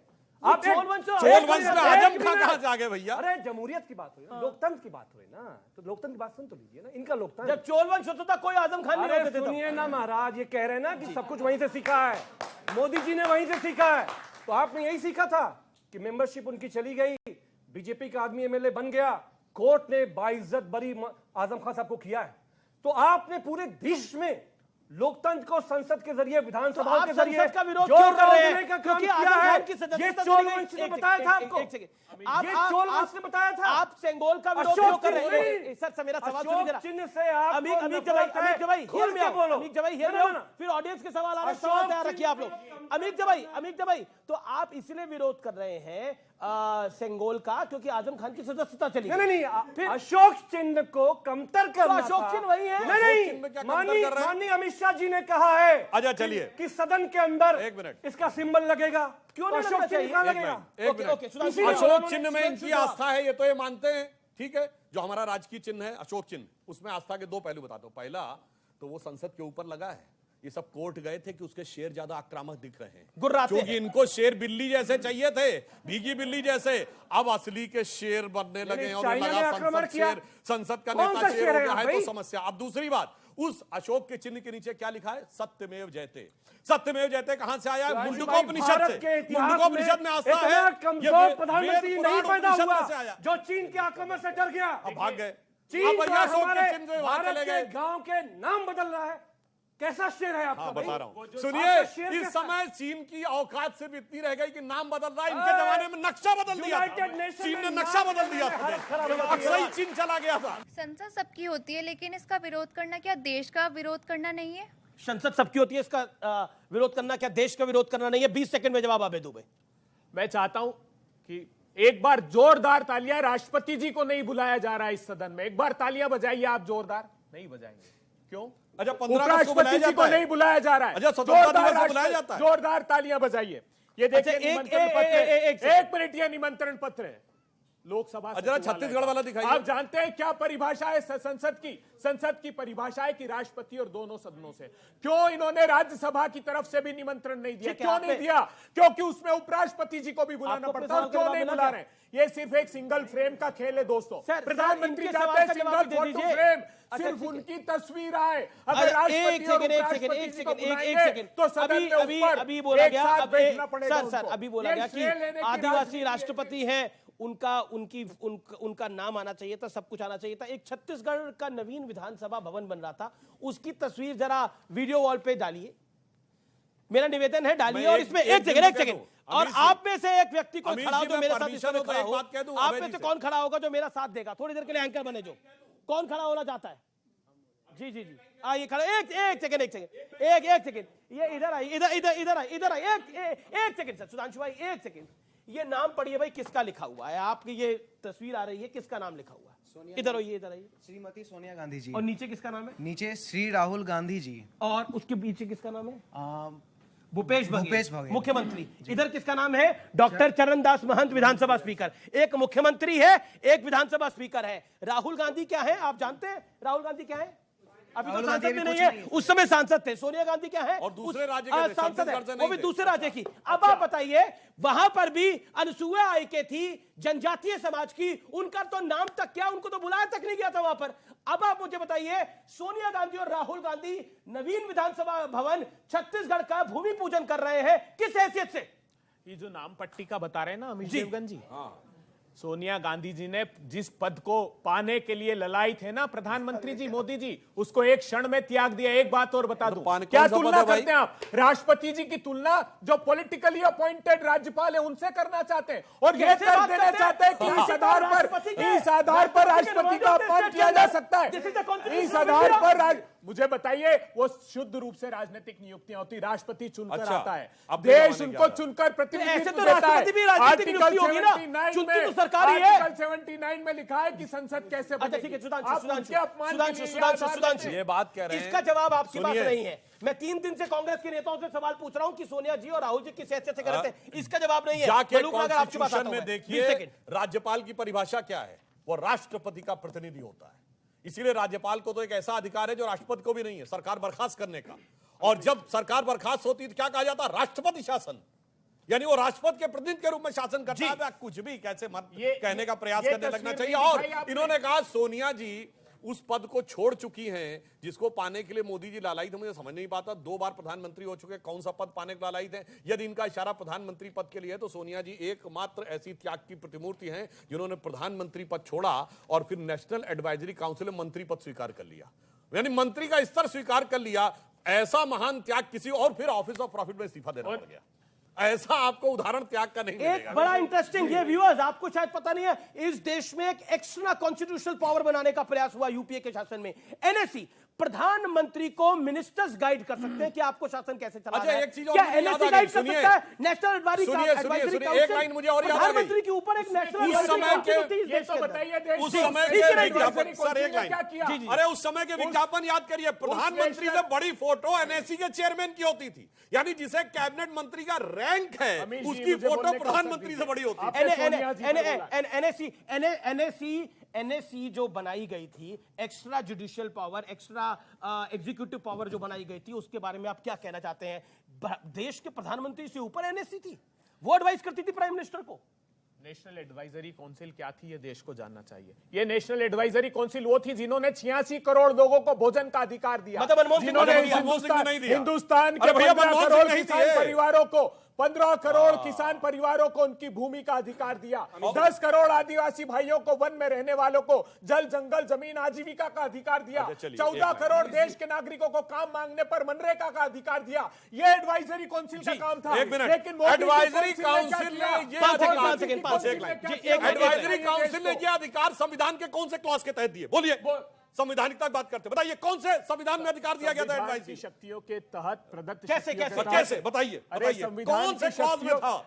आप चोल वंश में आजम खान कहां से आ गए भैया? अरे जमहूरियत की बात हुई ना, लोकतंत्र की बात हुई ना, तो लोकतंत्र की बात सुन तो लीजिए ना। इनका लोकतंत्र, जब चोल वंश होता था कोई आजम खान नहीं होते थे। सुनिए ना महाराज, ये कह रहे हैं ना कि सब कुछ वहीं से सीखा है, मोदी जी ने वहीं से सीखा है। तो आपने यही सीखा था कि मेंबरशिप उनकी चली गई, बीजेपी का आदमी एमएलए बन गया, कोर्ट ने बाइज्जत बरी आजम खान साहब को किया है। तो आपने पूरे देश में लोकतंत्र को संसद के जरिए, विधानसभा के जरिए का विरोध क्यों कर रहे हैं? क्योंकि आजम खान की सदस्यता, ये चोल वंश ने बताया था आपको, ये चोल वंश ने बताया था। आप सेंगोल का विरोध क्यों कर रहे हैं? सर मेरा सवाल सुनिए जरा। चिन्ह से आप अमीक जवाई, फिर ऑडियंस के सवाल आ रहे हैं, सवाल तैयार रखिए आप लोग। अमीक जवाई, तो आप इसलिए विरोध कर रहे हैं सेंगोल का क्योंकि आजम खान की सदस्यता चली गई? नहीं, फिर अशोक चिन्ह को कमतर करना था। अशोक चिन्ह वही है। नहीं, माननीय अमित शाह जी ने कहा है, अच्छा चलिए, कि सदन के अंदर 1 मिनट इसका सिंबल लगेगा। क्यों नहीं लगना चाहिए? अशोक चिन्ह में इनकी आस्था है, ये तो ये मानते हैं, ठीक है। जो हमारा राजकीय चिन्ह है अशोक चिन्ह, उसमें आस्था के 2 पहलू बताता हूं। पहला तो वो संसद के ऊपर लगा है, ये सब कोर्ट गए थे कि उसके शेर ज्यादा आक्रामक दिख रहे हैं, क्योंकि इनको शेर बिल्ली जैसे चाहिए थे, भीगी बिल्ली जैसे। अब असली के शेर बनने लगे और लगा संसद का नेता शेर हो गया है, तो समस्या। अब दूसरी बात, उस अशोक के चिन्ह के नीचे क्या लिखा है? सत्यमेव जयते। सत्यमेव जयते कहां से आया है? मुंडकोपनिषद से। मुंडकोपनिषद में आस्था है। कमजोर प्रधानमंत्री नहीं पैदा हुआ जो चीन के आक्रमण से डर गया, अब भाग गए। चीन भारत के गांव के नाम बदल रहा है। कैसा शेर है आपका? हाँ, भाई? बता रहा हूँ। आपका सुनिए, शेर इस कैसा? समय चीन की औकात सिर्फ इतनी रह गई कि नाम बदल रहा है। इनके जमाने में नक्शा बदल दिया था। यूनाइटेड नेशन चीन ने में नक्शा नाम बदल दिया बदलने में था। हालत खराब हो अक्सर गई ही चीन चला गया था। संसद सबकी होती है, लेकिन इसका विरोध करना क्या देश का विरोध करना नहीं है? संसद सबकी होती है, इसका विरोध करना क्या देश का विरोध करना नहीं है? 20 सेकंड में जवाब आबे दुबे। मैं चाहता हूं कि एक बार जोरदार तालियां, राष्ट्रपति जी को नहीं बुलाया जा रहा है इस सदन में, एक बार तालियां बजाइए आप जोरदार। नहीं बजाएंगे, क्यों? अच्छा, 15 अगस्त को बुलाया उपराष्ट्रपति जी को जाता है। नहीं बुलाया जा रहा है। अच्छा, स्वतंत्रता दिवस को बुलाया जाता है। जोरदार तालियां बजाइए। ये देखिए, निमंत्रण पत्र, एक मिनट, ये निमंत्रण पत्र है लोकसभा जरा छत्तीसगढ़ वाला दिखाइए। आप जानते हैं क्या परिभाषा है संसद की परिभाषा है कि राष्ट्रपति और दोनों सदनों से। क्यों इन्होंने राज्यसभा की तरफ से भी निमंत्रण नहीं दिया? क्यों नहीं दिया? क्योंकि उसमें उपराष्ट्रपति जी को भी बुलाना पड़ता है। क्यों नहीं बुला रहे? ये सिर्फ एक सिंगल फ्रेम का खेल है दोस्तों। प्रधानमंत्री चाहते हैं सिंगल फोटो फ्रेम, सिर्फ उनकी तस्वीर आए। अगर राष्ट्रपति और उपराष्ट्रपति जी को बुलाएंगे तो सदन में ऊपर अभी बोला एक गया, साथ बैठना पड़ेगा सर उनको। अभी बोला ये गया श्रेय लेने कि की आदिवासी राजनीति राष्ट्रपति हैं, उनका नाम आना चाहिए था, सब कुछ आना चाहिए था। एक छत्तीसगढ़ का नवीन विधानसभा भवन बन रहा था, उसकी तस्वीर जरा वीडियो वॉल पे डालिए। मेरा निवेदन है डालिए। और इसमें एक सेकंड और आप में से एक व्यक्ति को खड़ा हो जो मेरे साथ इस समय खड़ा हो। आप में से कौन खड़ा होगा जो मेरा साथ देगा? थोड़ी देर के लिए एंकर बने जो। कौन खड़ा होना चाहता है? जी जी जी, आइए खड़ा। एक सेकंड, ये इधर आई, इधर आई, एक सेकंड सर, सुधांशु भाई एक सेकंड। ये नाम पढ़िए भाई, किसका लिखा हुआ है? आपकी ये तस्वीर आ रही है, किसका नाम लिखा हुआ है? इधर आइए, इधर आइए। श्रीमती सोनिया गांधी जी। और नीचे किसका नाम है? नीचे श्री राहुल गांधी जी। और उसके पीछे किसका नाम है? भूपेश बघेल, मुख्यमंत्री। इधर किसका नाम है? डॉक्टर चरणदास महंत, विधानसभा स्पीकर। एक मुख्यमंत्री है, एक विधानसभा स्पीकर है। राहुल गांधी क्या है आप जानते हैं? राहुल गांधी क्या है? अभी तो सांसद भी नहीं है, उस समय सांसद थे। सोनिया गांधी क्या है? और दूसरे राज्य के सांसद है, वो भी दूसरे राज्य की। अब आप बताइए, वहां पर भी अनुसूया आयके थी, जनजातीय समाज की, उनका तो नाम तक क्या, उनको तो बुलाया तक नहीं गया था वहां पर। अब आप मुझे बताइए, सोनिया गांधी और राहुल गांधी नवीन विधानसभा भवन छत्तीसगढ़ का भूमि पूजन कर रहे हैं, किस हैसियत से? ये जो नाम पट्टी का बता रहे हैं ना अमित देवगन जी, सोनिया गांधी जी ने जिस पद को पाने के लिए ललाई थे ना प्रधानमंत्री जी मोदी जी, उसको एक क्षण में त्याग दिया। एक बात और बता दूं, क्या तुलना करते हैं आप? राष्ट्रपति जी की तुलना जो पॉलिटिकली अपॉइंटेड राज्यपाल है उनसे करना चाहते हैं, और यह कर देना चाहते हैं कि इस आधार पर राष्ट्रपति का अपमान किया जा सकता है। इस आधार पर मुझे बताइए, वो शुद्ध रूप से राजनीतिक नियुक्तियां होती, राष्ट्रपति चुनकर आता है, देश उनको चुनकर प्रतिनिधित्व देता है। आर्टिकल 79 में लिखा है कि संसद कैसे बनेगी। ये बात कह रहे हैं, इसका जवाब आपके पास नहीं है। मैं 3 दिन से कांग्रेस के नेताओं से सवाल पूछ रहा हूं कि सोनिया जी और राहुल जी किस हैसियत से कर रहे थे, इसका जवाब नहीं है। जाके कॉन्स्टिट्यूशन में देखिए, राज्यपाल की परिभाषा क्या है? वो राष्ट्रपति का प्रतिनिधि होता है। इसीलिए राज्यपाल को तो एक ऐसा अधिकार है जो राष्ट्रपति को भी नहीं है, सरकार बर्खास्त करने का। और जब सरकार बर्खास्त होती है तो क्या कहा जाता है? राष्ट्रपति शासन। यानी वो राष्ट्रपति के प्रतिनिधि के रूप में शासन करता है। कुछ भी कैसे मत कहने का प्रयास करने लगना चाहिए। और इन्होंने कहा सोनिया जी उस पद को छोड़ चुकी हैं जिसको पाने के लिए मोदी जी लालाई थे। मुझे समझ नहीं पाता, 2 बार प्रधानमंत्री हो चुके, कौन सा पद पाने के लालाई थे? यदि इनका इशारा प्रधानमंत्री पद के लिए है तो सोनिया जी एकमात्र ऐसी त्याग की प्रतिमूर्ति हैं जिन्होंने प्रधानमंत्री पद छोड़ा और फिर नेशनल एडवाइजरी काउंसिल में मंत्री पद स्वीकार कर लिया, यानी मंत्री का स्तर स्वीकार कर लिया। ऐसा महान त्याग किसी और फिर ऑफिस ऑफ प्रॉफिट में इस्तीफा देना पड़ गया। ऐसा आपको उदाहरण त्याग का नहीं मिलेगा। एक बड़ा इंटरेस्टिंग, ये व्यूअर्स आपको शायद पता नहीं है, इस देश में एक एक्स्ट्रा कॉन्स्टिट्यूशनल पावर बनाने का प्रयास हुआ यूपीए के शासन में। एनएसी, प्रधानमंत्री को मिनिस्टर्स गाइड कर सकते हैं कि आपको शासन कैसे चलाना है। क्या एनएसी गाइड कर सकता है? नेशनल एडवाइजरी काउंसिल, एक लाइन मुझे और याद आ गई, प्रधानमंत्री के ऊपर एक नेशनल उस समय के विज्ञापन याद करिए, प्रधानमंत्री से बड़ी फोटो एनएसी के चेयरमैन की होती थी, यानी जिसे कैबिनेट मंत्री का रैंक है उसकी फोटो प्रधानमंत्री से बड़ी होती है। एनएसी जो बनाई गई थी, extra judicial power, extra executive power जो बनाई गई थी, उसके बारे में आप क्या कहना चाहते हैं? देश के प्रधानमंत्री से ऊपर एनएसी थी, वो एडवाइस करती थी प्राइम मिनिस्टर को। नेशनल एडवाइजरी काउंसिल क्या थी, ये देश को जानना चाहिए। ये नेशनल एडवाइजरी काउंसिल वो थी जिन्होंने 86 करोड़ लोगों को भोजन का अधिकार दिया, जिन्होंने हिंदुस्तान के 15 करोड़ किसान परिवारों को 15 करोड़ किसान परिवारों को उनकी भूमि का अधिकार दिया, 10 करोड़ आदिवासी भाइयों को, वन में रहने वालों को जल, जंगल, जमीन, आजीविका का अधिकार दिया, 14 करोड़ देश के नागरिकों को काम मांगने पर मनरेगा का अधिकार दिया। ये एडवाइजरी काउंसिल का काम था। लेकिन एडवाइजरी काउंसिल ने ये अधिकार संविधान के कौन से क्लॉज के तहत दिए? बोलिए, संवैधानिकता की बात करते, बताइए कौन से संविधान में अधिकार दिया गया था एडवाइजरी शक्तियों के तहत प्रदत्त? कैसे बताइए कौन से क्लॉज में था?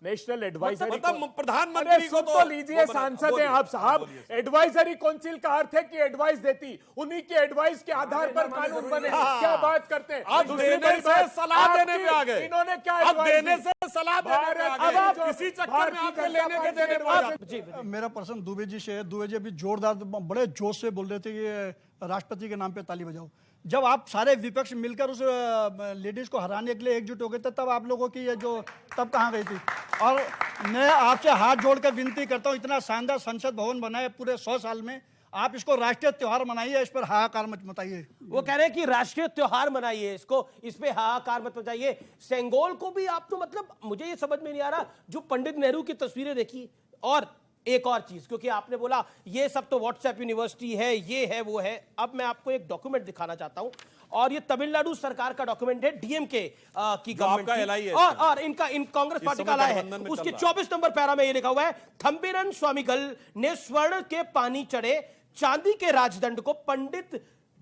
नेशनल एडवाइजरी, मतलब प्रधानमंत्री को तो लीजिए, सांसद हैं आप साहब। एडवाइजरी काउंसिल का अर्थ है कि एडवाइस देती, उन्हीं के एडवाइस के आधार पर कानून बने। क्या बात करते हैं? अब देने से सलाह देने में आ गए। इन्होंने क्या अब देने से सलाह देने में आ गए। अब किसी चक्कर में आपके लेने के देने में आ गए। मेरा प्रश्न दुबे जी से है। दुबे जी अभी जोरदार बड़े जोश से बोल रहे थे कि राष्ट्रपति के नाम पे ताली बजाओ। जब आप सारे विपक्ष मिलकर उस लेडीज को हराने के लिए एकजुट हो गए थे, तब आप लोगों की ये जो तब कहाँ गई थी? और मैं आपसे हाथ जोड़कर विनती करता हूँ, इतना शानदार संसद भवन बना है पूरे 100 साल में, आप इसको राष्ट्रीय त्योहार मनाइए, इस पर हाहाकार मत मचाइए। वो कह रहे हैं कि राष्ट्रीय त्योहार मनाइए, इसको, इस पे हाहाकार मत मचाइए। सेंगोल को भी आप तो, मतलब मुझे ये समझ में नहीं आ रहा, जो पंडित नेहरू की तस्वीरें देखी, और एक और चीज, क्योंकि आपने बोला ये सब तो व्हाट्सएप यूनिवर्सिटी है, ये है, वो है। अब मैं आपको एक डॉक्यूमेंट दिखाना चाहता हूं, और ये तमिलनाडु सरकार का डॉक्यूमेंट है, डीएमके की गवर्नमेंट, और इनका कांग्रेस पार्टी का लाया है। उसके 24 नंबर पैरा में ये लिखा हुआ है, थंबिरन स्वामीगल ने स्वर्ण के पानी चढ़े चांदी के राजदंड को पंडित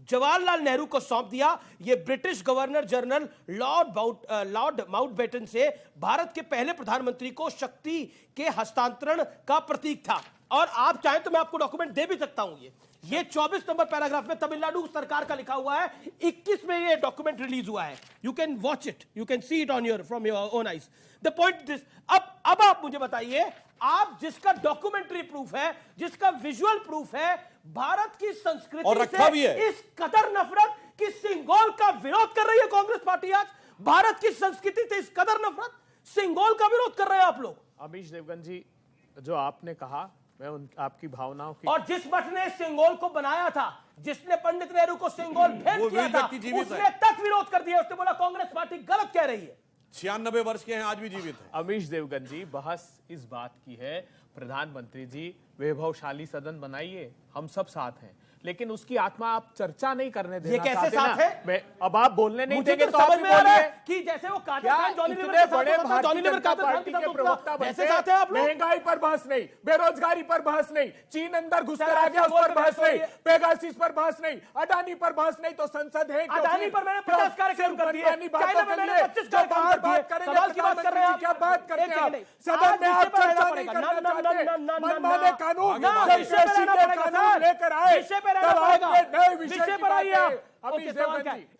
जवाहरलाल नेहरू को सौंप दिया। यह British governor general Lord Mountbatten से भारत के पहले प्रधानमंत्री को शक्ति के हस्तांतरण का प्रतीक था। और आप चाहें तो मैं आपको डॉक्यूमेंट दे भी सकता हूं। ये 24 नंबर पैराग्राफ में तमिलनाडु सरकार का लिखा हुआ है। 21 में ये डॉक्यूमेंट रिलीज हुआ है। You can watch it, you can see it on your from your own eyes. The point this, अब आप मुझे बताइए, आप जिसका डॉक्यूमेंट्री प्रूफ है, जिसका विजुअल प्रूफ है, भारत की संस्कृति और रखा भी है, इस कदर नफरत कि सिंगोल का विरोध कर रही है कांग्रेस पार्टी। आज भारत की संस्कृति से इस कदर नफरत, सिंगोल का विरोध कर रहे हैं आप लोग। अमीश देवगन जी, जो आपने कहा, मैं आपकी भावनाओं की, और जिस मठ ने सिंगोल को बनाया था, जिसने पंडित नेहरू को सिंगोल भेंट किया था, उसने तक विरोध कर दिया। उसने बोला कांग्रेस पार्टी गलत कह रही है। 96 वर्ष के हैं, आज भी जीवित है। अमीश देवगन जी, बहस इस बात की है, प्रधानमंत्री जी वैभवशाली सदन बनाइए, हम सब साथ हैं, लेकिन उसकी आत्मा आप चर्चा नहीं करने देना चाहते। ये कैसे साथ है? मैं अब आप बोलने नहीं देंगे तो आप बोलिए कि जैसे वो कादर जॉनी लीवर के बड़े भारतीय जनता पार्टी के प्रवक्ता बनते हैं। महंगाई पर बहस नहीं, बेरोजगारी पर बहस नहीं, चीन अंदर घुसकर आ गया उस पर बहस नहीं, पेगासिस पर बहस नहीं, अडानी पर बहस नहीं, तो संसद है। अडानी पर मैंने 50 कार्यक्रम कर दिए, चाइना में मैंने 25 कार्यक्रम कर दिए। सवाल की बात कर रहे हैं, क्या बात करते हैं? सदन में आप चर्चा नहीं करना चाहते, मनमाने कानून लेकर आए, विषय पर आइए।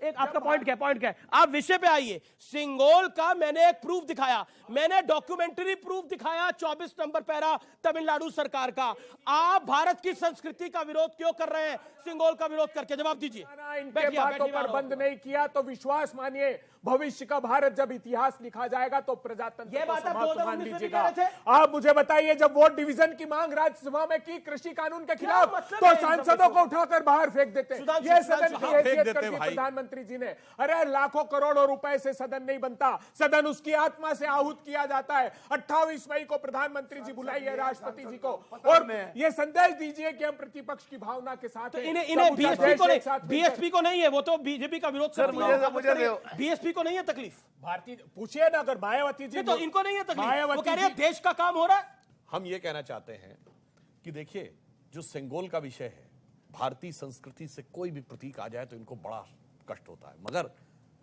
एक आपका पॉइंट क्या है? आप विषय पे आइए। सिंगोल का मैंने एक प्रूफ दिखाया, मैंने डॉक्यूमेंट्री प्रूफ दिखाया, 24 नंबर पैरा तमिलनाडु सरकार का। आप भारत की संस्कृति का विरोध क्यों कर रहे हैं? सिंगोल का विरोध करके जवाब दीजिए। इनके बातों पर बंद नहीं किया तो विश्वास मानिए, भविष्य का भारत जब इतिहास लिखा जाएगा तो प्रजातंत्र को समाप्त मान लीजिएगा। आप मुझे बताइए, जब वोट डिवीजन की मांग राज्यसभा में की कृषि कानून के खिलाफ, तो सांसदों को उठाकर बाहर फेंक देते। ये सदन की हैसियत कर दी प्रधानमंत्री जी ने। अरे लाखों करोड़ों रुपए से सदन नहीं बनता, सदन उसकी आत्मा से आहूत किया जाता है। 28 मई को प्रधानमंत्री जी बुलाइए राष्ट्रपति जी को, और ये संदेश दीजिए कि हम प्रतिपक्ष की भावना के साथ हैं। इन्हें बीएसपी को नहीं है, वो तो बीजेपी का विरोध कर रही है। बीएसपी को नहीं है तकलीफ, भारतीय पूछिए ना, अगर मायावती जी तो इनको नहीं है तकलीफ, वो कह रहे हैं देश का काम हो रहा है। हम ये कहना चाहते हैं कि देखिए, जो सेंगोल का विषय है, भारतीय संस्कृति से कोई भी प्रतीक आ जाए तो इनको बड़ा कष्ट होता है, मगर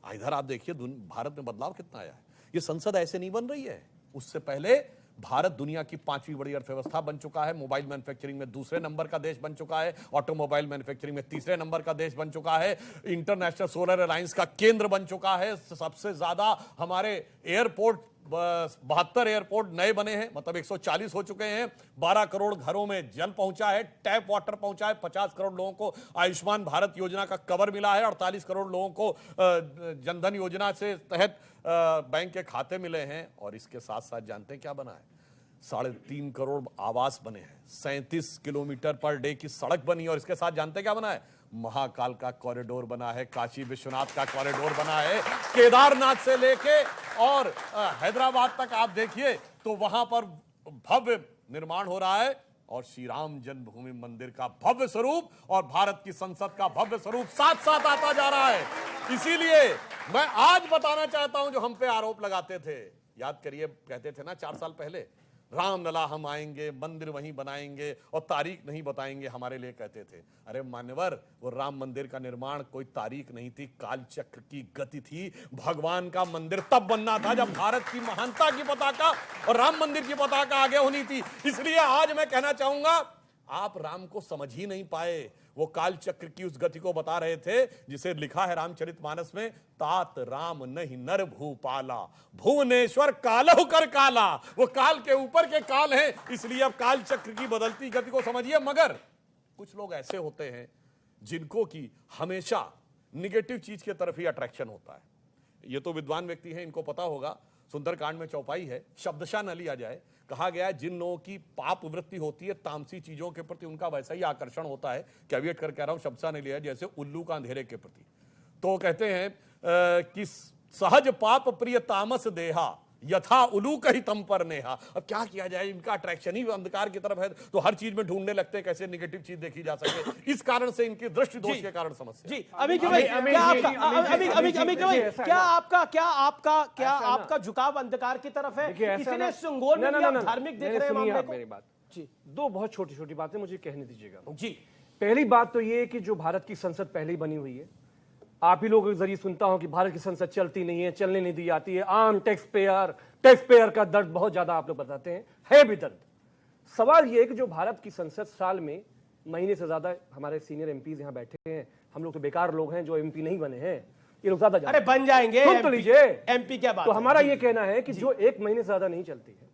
इधर आप देखिए भारत में बदलाव कितना आया है। ये संसद ऐसे नहीं बन रही है। उससे पहले भारत दुनिया की 5वीं बड़ी अर्थव्यवस्था बन चुका है, मोबाइल मैन्युफैक्चरिंग में दूसरे नंबर का देश बन चुका है, ऑटोमोबाइल मैन्युफैक्चरिंग में तीसरे नंबर का देश बन चुका है, इंटरनेशनल सोलर अलायंस का केंद्र बन चुका है। सबसे ज्यादा हमारे एयरपोर्ट 72 एयरपोर्ट नए बने हैं, मतलब 140 हो चुके हैं। 12 करोड़ घरों में जल पहुंचा है, टैप वाटर पहुंचा है। 50 करोड़ लोगों को आयुष्मान भारत योजना का कवर मिला है। 48 करोड़ लोगों को जनधन योजना से तहत बैंक के खाते मिले हैं। और इसके साथ साथ जानते हैं क्या बना है? 3.5 करोड़ आवास बने हैं, 37 किलोमीटर पर डे की सड़क बनी। और इसके साथ जानते हैं क्या बना है? महाकाल का कॉरिडोर बना है, काशी विश्वनाथ का कॉरिडोर बना है, केदारनाथ से लेके और हैदराबाद तक आप देखिए तो वहां पर भव्य निर्माण हो रहा है और श्री राम जन्मभूमि मंदिर का भव्य स्वरूप और भारत की संसद का भव्य स्वरूप साथ साथ आता जा रहा है। इसीलिए मैं आज बताना चाहता हूं, जो हम पे आरोप लगाते थे, याद करिए, कहते थे ना 4 साल पहले, रामलला हम आएंगे, मंदिर वहीं बनाएंगे और तारीख नहीं बताएंगे, हमारे लिए कहते थे। अरे मान्यवर, वो राम मंदिर का निर्माण कोई तारीख नहीं थी, कालचक्र की गति थी। भगवान का मंदिर तब बनना था जब भारत की महानता की पताका और राम मंदिर की पताका आगे होनी थी। इसलिए आज मैं कहना चाहूंगा, आप राम को समझ ही नहीं पाए। वो कालचक्र की उस गति को बता रहे थे जिसे लिखा है रामचरितमानस में, तात राम नहीं नर भूपाला, भुवनेश्वर कालहु कर काला। वो काल के ऊपर के काल हैं, इसलिए अब कालचक्र की बदलती गति को समझिए। मगर कुछ लोग ऐसे होते हैं जिनको की हमेशा निगेटिव चीज की तरफ ही अट्रैक्शन होता है। ये तो विद्वान व्यक्ति हैं, इनको पता होगा, सुंदरकांड में चौपाई है, शब्दशः न लिया जाए, कहा गया है जिन लोगों की पाप वृत्ति होती है, तामसी चीजों के प्रति उनका वैसा ही आकर्षण होता है, कैविएट कर कह रहा हूं, शब्दशः नहीं लिया, जैसे उल्लू का अंधेरे के प्रति। तो कहते हैं कि सहज पाप प्रिय तामस देहा, यथा उलूक ही तम पर नेहा। अब क्या किया जाए, इनका अट्रैक्शन ही अंधकार की तरफ है, तो हर चीज में ढूंढने लगते हैं कैसे नेगेटिव चीज देखी जा सके। इस कारण से इनकी दृष्टि दोष के कारण समस्या। जी अमित भाई, क्या आपका झुकाव अंधकार की तरफ है? इसलिए सिंगोल में आप धार्मिक देख रहे हैं मामले को? मेरी बात जी, दो बहुत छोटी छोटी बातें मुझे कहने दीजिएगा। जी, पहली बात तो ये कि जो भारत की संसद पहले ही बनी हुई है, आप ही लोगों के जरिए सुनता हूं कि भारत की संसद चलती नहीं है, चलने नहीं दी जाती है, आम टैक्स पेयर का दर्द बहुत ज्यादा आप लोग बताते हैं, है भी दर्द। सवाल यह है कि जो भारत की संसद साल में महीने से ज्यादा, हमारे सीनियर एमपीज यहां बैठे हैं, हम लोग तो बेकार लोग हैं जो एमपी नहीं बने हैं, ये लोग ज्यादा अरे बन जाएंगे, सुन तो लीजिए एमपी क्या बात। तो हमारा ये कहना है कि जो 1 महीने से ज्यादा नहीं चलती है,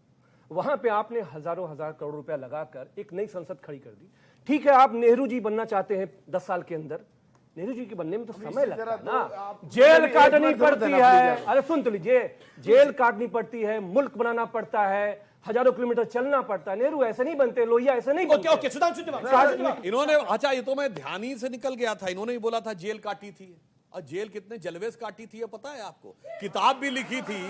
वहां पे आपने हजारों हजार करोड़ रुपया लगाकर एक नई संसद खड़ी कर दी। ठीक है, आप नेहरू जी बनना चाहते हैं 10 साल के अंदर, नेहरू जी के बनने में तो समय लगता है ना, जेल काटनी पड़ती है, अरे सुन तो लीजिए, जेल काटनी पड़ती है, मुल्क बनाना पड़ता है, हजारों किलोमीटर चलना पड़ता है। नेहरू ऐसे नहीं बनते, लोहिया ऐसे नहीं बनते। ओके, सुधांशु इन्होंने, अच्छा ये तो मैं ध्यान ही से निकल गया था, इन्होंने ही बोला था जेल काटी थी, और जेल कितने जलवेज काटी थी ये पता है आपको? किताब भी लिखी थी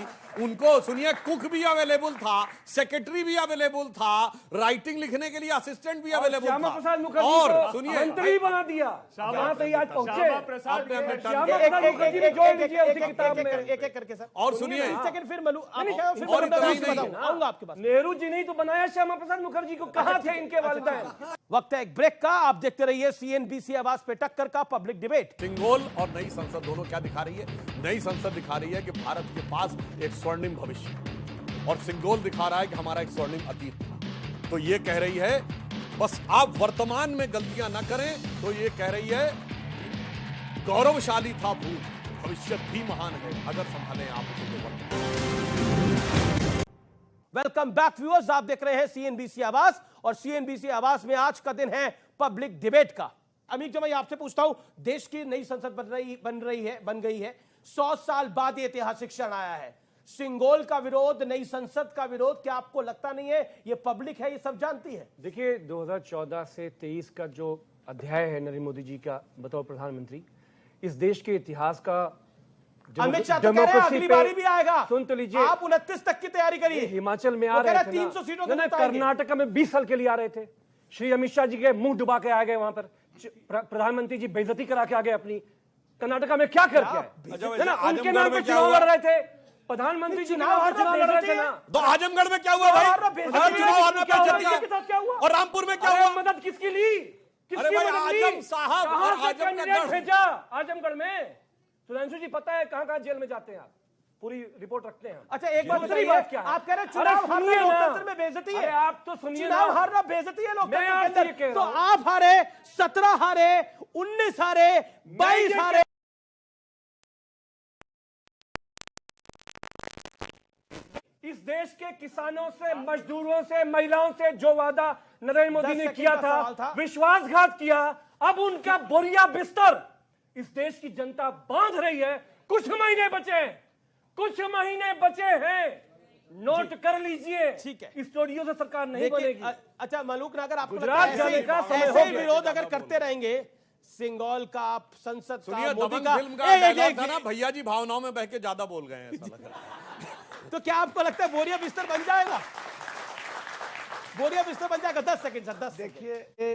उनको, सुनिए, कुक भी अवेलेबल था, सेक्रेटरी भी अवेलेबल था, राइटिंग लिखने के लिए असिस्टेंट भी अवेलेबल था, और सुनिए मंत्री बना दिया, जहां से आज पहुंचे। एक करके सर, और सुनिए, आपके पास नेहरू जी नहीं तो बनाया श्यामा प्रसाद मुखर्जी को, कहां थे इनके वालिदैन? वक्त है एक ब्रेक का, आप देखते रहिए सीएनबीसी आवाज पे टक्कर का पब्लिक डिबेट। सिंगोल और नई संसद दोनों क्या दिखा रही है? नई संसद दिखा रही है कि भारत के पास एक स्वर्णिम भविष्य, और सिंगोल दिखा रहा है कि हमारा एक स्वर्णिम अतीत था। तो ये कह रही है बस आप वर्तमान में गलतियां ना करें, तो ये कह रही है गौरवशाली था भूत, भविष्य भी महान है अगर संभालें आप उसे। वेलकम बैक व्यूअर्स, आप देख रहे हैं सीएनबीसी आवाज, और सीएनबीसी आवाज में आज का दिन है पब्लिक डिबेट का। अमित जी, मैं आपसे पूछता हूं, देश की नई संसद बन गई है, 100 साल बाद ये ऐतिहासिक क्षण आया है। सिंगोल का विरोध, नई संसद का विरोध, क्या आपको लगता नहीं है ये पब्लिक है, ये सब जानती है? देखिए, 2014 से 23 का जो अध्याय है नरेंद्र मोदी जी का बतौर प्रधानमंत्री, इस देश के इतिहास का, अमित शाह तो कह रहे हैं अगली बारी भी आएगा। सुन तो लीजिए, आप 29 तक की तैयारी करिए। हिमाचल में आ रहे थे, 300 सीटों के, कर्नाटक में 20 साल के लिए आ रहे थे, श्री अमित शाह जी के मुंह डुबा के आ गए, वहां पर प्रधानमंत्री जी बेइज्जती करा के आ गए अपनी। कर्नाटका में क्या करके आए? उनके नाम पर चुनाव लड़ रहे थे, प्रधानमंत्री जी चुनाव लड़ रहे थे ना। तो आजमगढ़ में क्या हुआ भाई? चुनाव हारना बेइज्जती है। और रामपुर में क्या हुआ? मदद किसकी ली? आजम साहब आजमगढ़ में सुधांशु जी, पता है कहां कहां जेल में जाते हैं आप? पूरी रिपोर्ट रखते हैं। अच्छा, एक बात बताइए, आप कह रहे हैं चुनाव हारना लोकतंत्र में बेइज्जती है। आप तो सुनिए, चुनाव हारना बेइज्जती है लोकतंत्र के अंदर। तो आप हारे, 17 हारे, 19 हारे, 22 हारे। इस देश के किसानों से, मजदूरों से, महिलाओं से जो वादा नरेंद्र मोदी ने किया था, विश्वासघात किया, अब उनका बोरिया बिस्तर इस देश की जनता बांध रही है। कुछ महीने बचे हैं, नोट कर लीजिए। ठीक है, इस स्टूडियो से सरकार नहीं बनेगी। अच्छा मलूक नगर, आप गुजरात जाने का समय ऐसे विरोध अगर करते रहेंगे, सिंगोल का, आप संसद का, सुनिए, मोदी दबंग का, फिल्म का डायलॉग था ना, भैया जी भावनाओं में बह के ज्यादा बोल गए हैं, ऐसा लग रहा है। तो क्या आपको लगता है बोरिया बिस्तर बन जाएगा? बोरिया बिस्तर बन जाएगा? 10 सेकंड सर, 10 सेकंड। देखिए,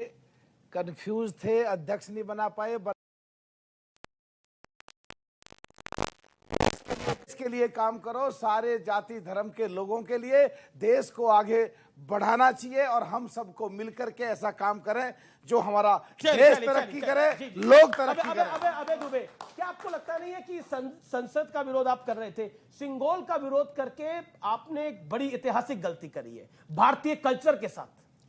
कंफ्यूज थे, अध्यक्ष नहीं बना पाए, इसके लिए काम करो, सारे जाति धर्म के लोगों के लिए देश को आगे बढ़ाना चाहिए और हम सबको मिलकर के ऐसा काम करें जो हमारा देश तरक्की करे, लोग तरक्की करें। अबे दुबे, क्या आपको लगता नहीं है कि संसद का विरोध आप कर रहे थे, सिंगोल का विरोध करके आपने एक बड़ी ऐतिहासिक गलती करी है भारतीय कल्चर के साथ?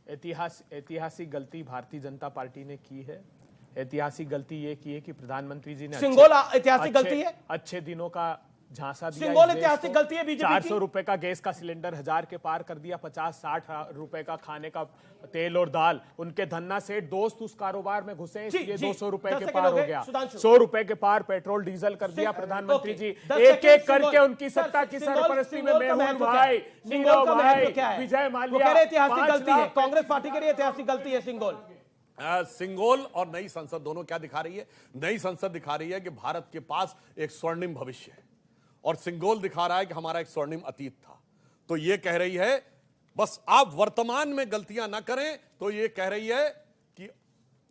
ऐतिहासिक गलती भारतीय जनता पार्टी ने की है। ऐतिहासिक गलती ये की है कि प्रधानमंत्री जी ने सिंगोल ऐतिहासिक गलती है, अच्छे दिनों का झांसा दिया। सिंगोल ऐतिहासिक गलती है बीजेपी की। 400 रुपए का गैस का सिलेंडर 1000 के पार कर दिया, 50-60 रुपए का खाने का तेल और दाल। उनके धन्ना से दोस्त उस कारोबार में घुसे, इसलिए 200 रुपए के पार हो गया। 100 रुपए के पार पेट्रोल डीजल कर दिया प्रधानमंत्री जी। एक एक करके उनकी सत्ता की सरपरस्ती में मेहुल भाई, नीरव भाई, विजय माल्या, ऐतिहासिक गलती है, कांग्रेस पार्टी के लिए ऐतिहासिक गलती है सिंगोल। सिंगोल और नई संसद दोनों क्या दिखा रही है? नई संसद दिखा रही है कि भारत के पास एक स्वर्णिम भविष्य है, और सिंगोल दिखा रहा है कि हमारा एक स्वर्णिम अतीत था। तो ये कह रही है बस आप वर्तमान में गलतियां ना करें, तो ये कह रही है कि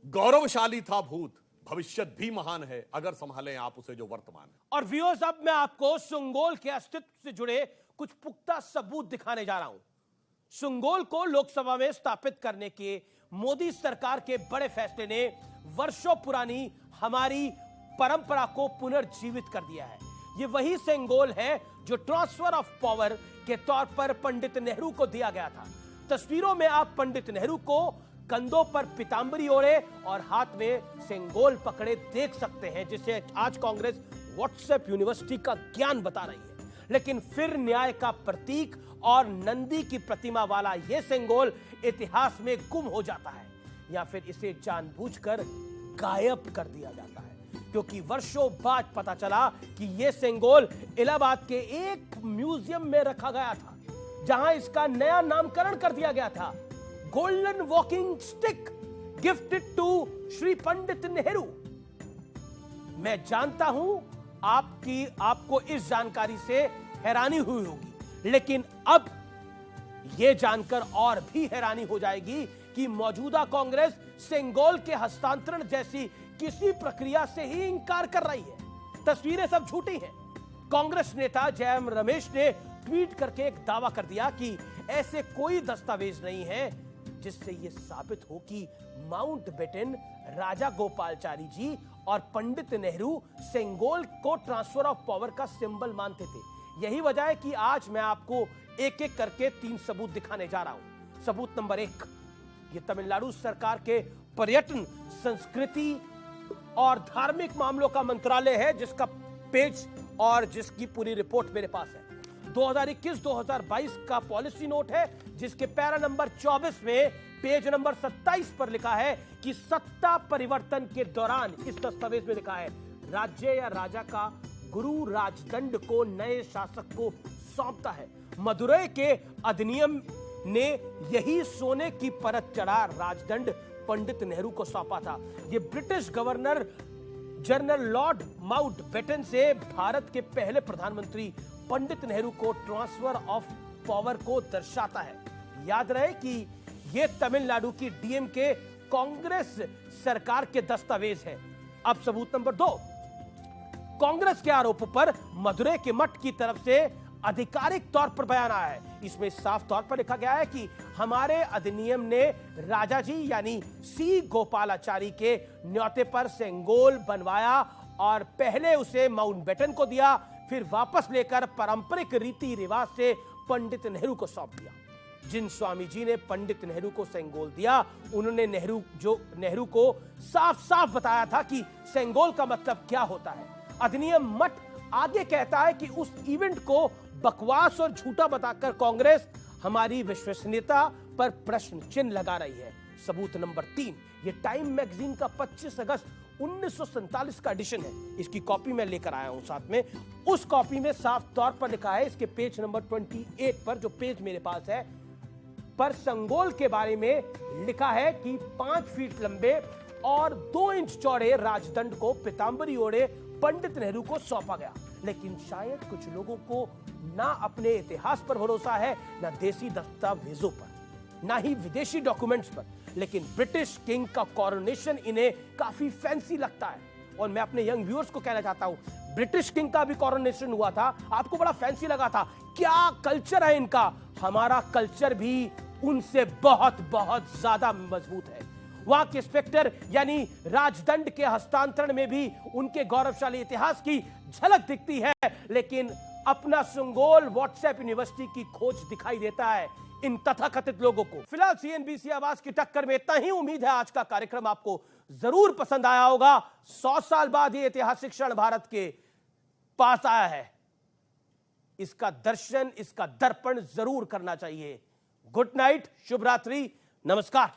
गौरवशाली था भूत, भविष्य भी महान है अगर संभालें आप उसे जो वर्तमान है। और व्यूअर्स, अब मैं आपको सिंगोल के अस्तित्व से जुड़े कुछ पुख्ता सबूत दिखाने जा रहा हूं। सिंगोल को लोकसभा में स्थापित करने के मोदी सरकार के बड़े फैसले ने वर्षों पुरानी हमारी परंपरा को पुनर्जीवित कर दिया है। ये वही सिंगोल है जो ट्रांसफर ऑफ पावर के तौर पर पंडित नेहरू को दिया गया था। तस्वीरों में आप पंडित नेहरू को कंधों पर पीतांबरी ओढ़े और हाथ में सिंगोल पकड़े देख सकते हैं, जिसे आज कांग्रेस व्हाट्सएप यूनिवर्सिटी का ज्ञान बता रही है। लेकिन फिर न्याय का प्रतीक और नंदी की प्रतिमा वाला यह सिंगोल इतिहास में गुम हो जाता है, या फिर इसे जानबूझकर गायब कर दिया जाता है, क्योंकि वर्षों बाद पता चला कि यह सिंगोल इलाहाबाद के एक म्यूजियम में रखा गया था, जहां इसका नया नामकरण कर दिया गया था, golden walking stick gifted to Shri Pandit Nehru. मैं जानता हूं आपको इस जानकारी से हैरानी हुई होगी, लेकिन अब यह जानकर और भी हैरानी हो जाएगी कि मौजूदा कांग्रेस सिंगोल के हस्तांतरण जैसी किसी प्रक्रिया से ही इंकार कर रही है। तस्वीरें सब झूठी हैं। कांग्रेस नेता जयराम रमेश ने ट्वीट करके एक दावा कर दिया कि ऐसे कोई दस्तावेज नहीं है जिससे यह साबित हो कि माउंटबेटन, राजा गोपालचारी जी और पंडित नेहरू सिंगोल को ट्रांसफर ऑफ पावर का सिंबल मानते थे। यही वजह है कि आज मैं आपको एक एक करके 3 सबूत दिखाने जा रहा हूं। सबूत नंबर 1, ये तमिलनाडु सरकार के पर्यटन, संस्कृति और धार्मिक मामलों का मंत्रालय है, जिसका पेज और जिसकी पूरी रिपोर्ट मेरे पास है। 2021-2022 का पॉलिसी नोट है, जिसके पैरा नंबर 24 में पेज नंबर 27 पर लिखा है कि सत्ता परिवर्तन के दौरान, इस दस्तावेज में लिखा है, राज्य या राजा का गुरु राजदंड को नए शासक को सौंपता है। मदुरै के अधिनियम ने यही सोने की परत चढ़ा राजदंड पंडित नेहरू को सौंपा था। यह British governor general Lord Mountbatten से भारत के पहले प्रधानमंत्री पंडित नेहरू को ट्रांसफर ऑफ पावर को दर्शाता है। याद रहे कि यह तमिलनाडु की डीएमके कांग्रेस सरकार के दस्तावेज है। अब सबूत नंबर 2, कांग्रेस के आरोपों पर मदुरै के मठ की तरफ से आधिकारिक तौर पर बयान आया है। इसमें साफ तौर पर लिखा गया है कि हमारे अधिनियम ने राजा जी यानी सी गोपालाचारी के न्योते पर सिंगोल बनवाया और पहले उसे माउंटबेटन को दिया, फिर वापस लेकर पारंपरिक रीति रिवाज से पंडित नेहरू को सौंप दिया। जिन स्वामी जी ने पंडित नेहरू को सिंगोल दिया, उन्होंने नेहरू को साफ साफ बताया था कि सिंगोल का मतलब क्या होता है। अधिनियम मठ आगे कहता है कि उस इवेंट को बकवास और झूठा बताकर कांग्रेस हमारी विश्वसनीयता पर प्रश्न चिन्ह लगा रही है। सबूत नंबर 3, ये टाइम मैगजीन का 25 अगस्त 1947 का एडिशन है। इसकी कॉपी मैं लेकर आया हूं साथ में। उस कॉपी में साफ तौर पर लिखा है, इसके पेज नंबर 28 पर, जो पेज मेरे पास है, पर सिंगोल के बारे में लिखा है कि 5 फीट लंबे और 2 इंच चौड़े राजदंड को पीतांबरी ओढ़े पंडित नेहरू को सौंपा गया। लेकिन शायद कुछ लोगों को ना अपने इतिहास पर भरोसा है, ना देसी दस्तावेजों पर, ना ही विदेशी डॉक्यूमेंट्स पर, लेकिन ब्रिटिश किंग का कोरोनेशन इन्हें काफी फैंसी लगता है। और मैं अपने यंग व्यूअर्स को कहना चाहता हूं, ब्रिटिश किंग का भी कोरोनेशन हुआ था, आपको बड़ा फैंसी लगा था। क्या कल्चर है इनका, हमारा कल्चर भी उनसे बहुत बहुत ज्यादा मजबूत है। वहां के स्पेक्टर यानी राजदंड के हस्तांतरण में भी उनके गौरवशाली इतिहास की झलक दिखती है, लेकिन अपना सुंगोल व्हाट्सएप यूनिवर्सिटी की खोज दिखाई देता है इन तथाकथित लोगों को। फिलहाल सीएनबीसी आवाज की टक्कर में इतना ही। उम्मीद है आज का कार्यक्रम आपको जरूर पसंद आया होगा। 100 साल बाद ये ऐतिहासिक क्षण भारत के पास आया है, इसका दर्शन, इसका दर्पण जरूर करना चाहिए। गुड नाइट, शुभ रात्रि, नमस्कार।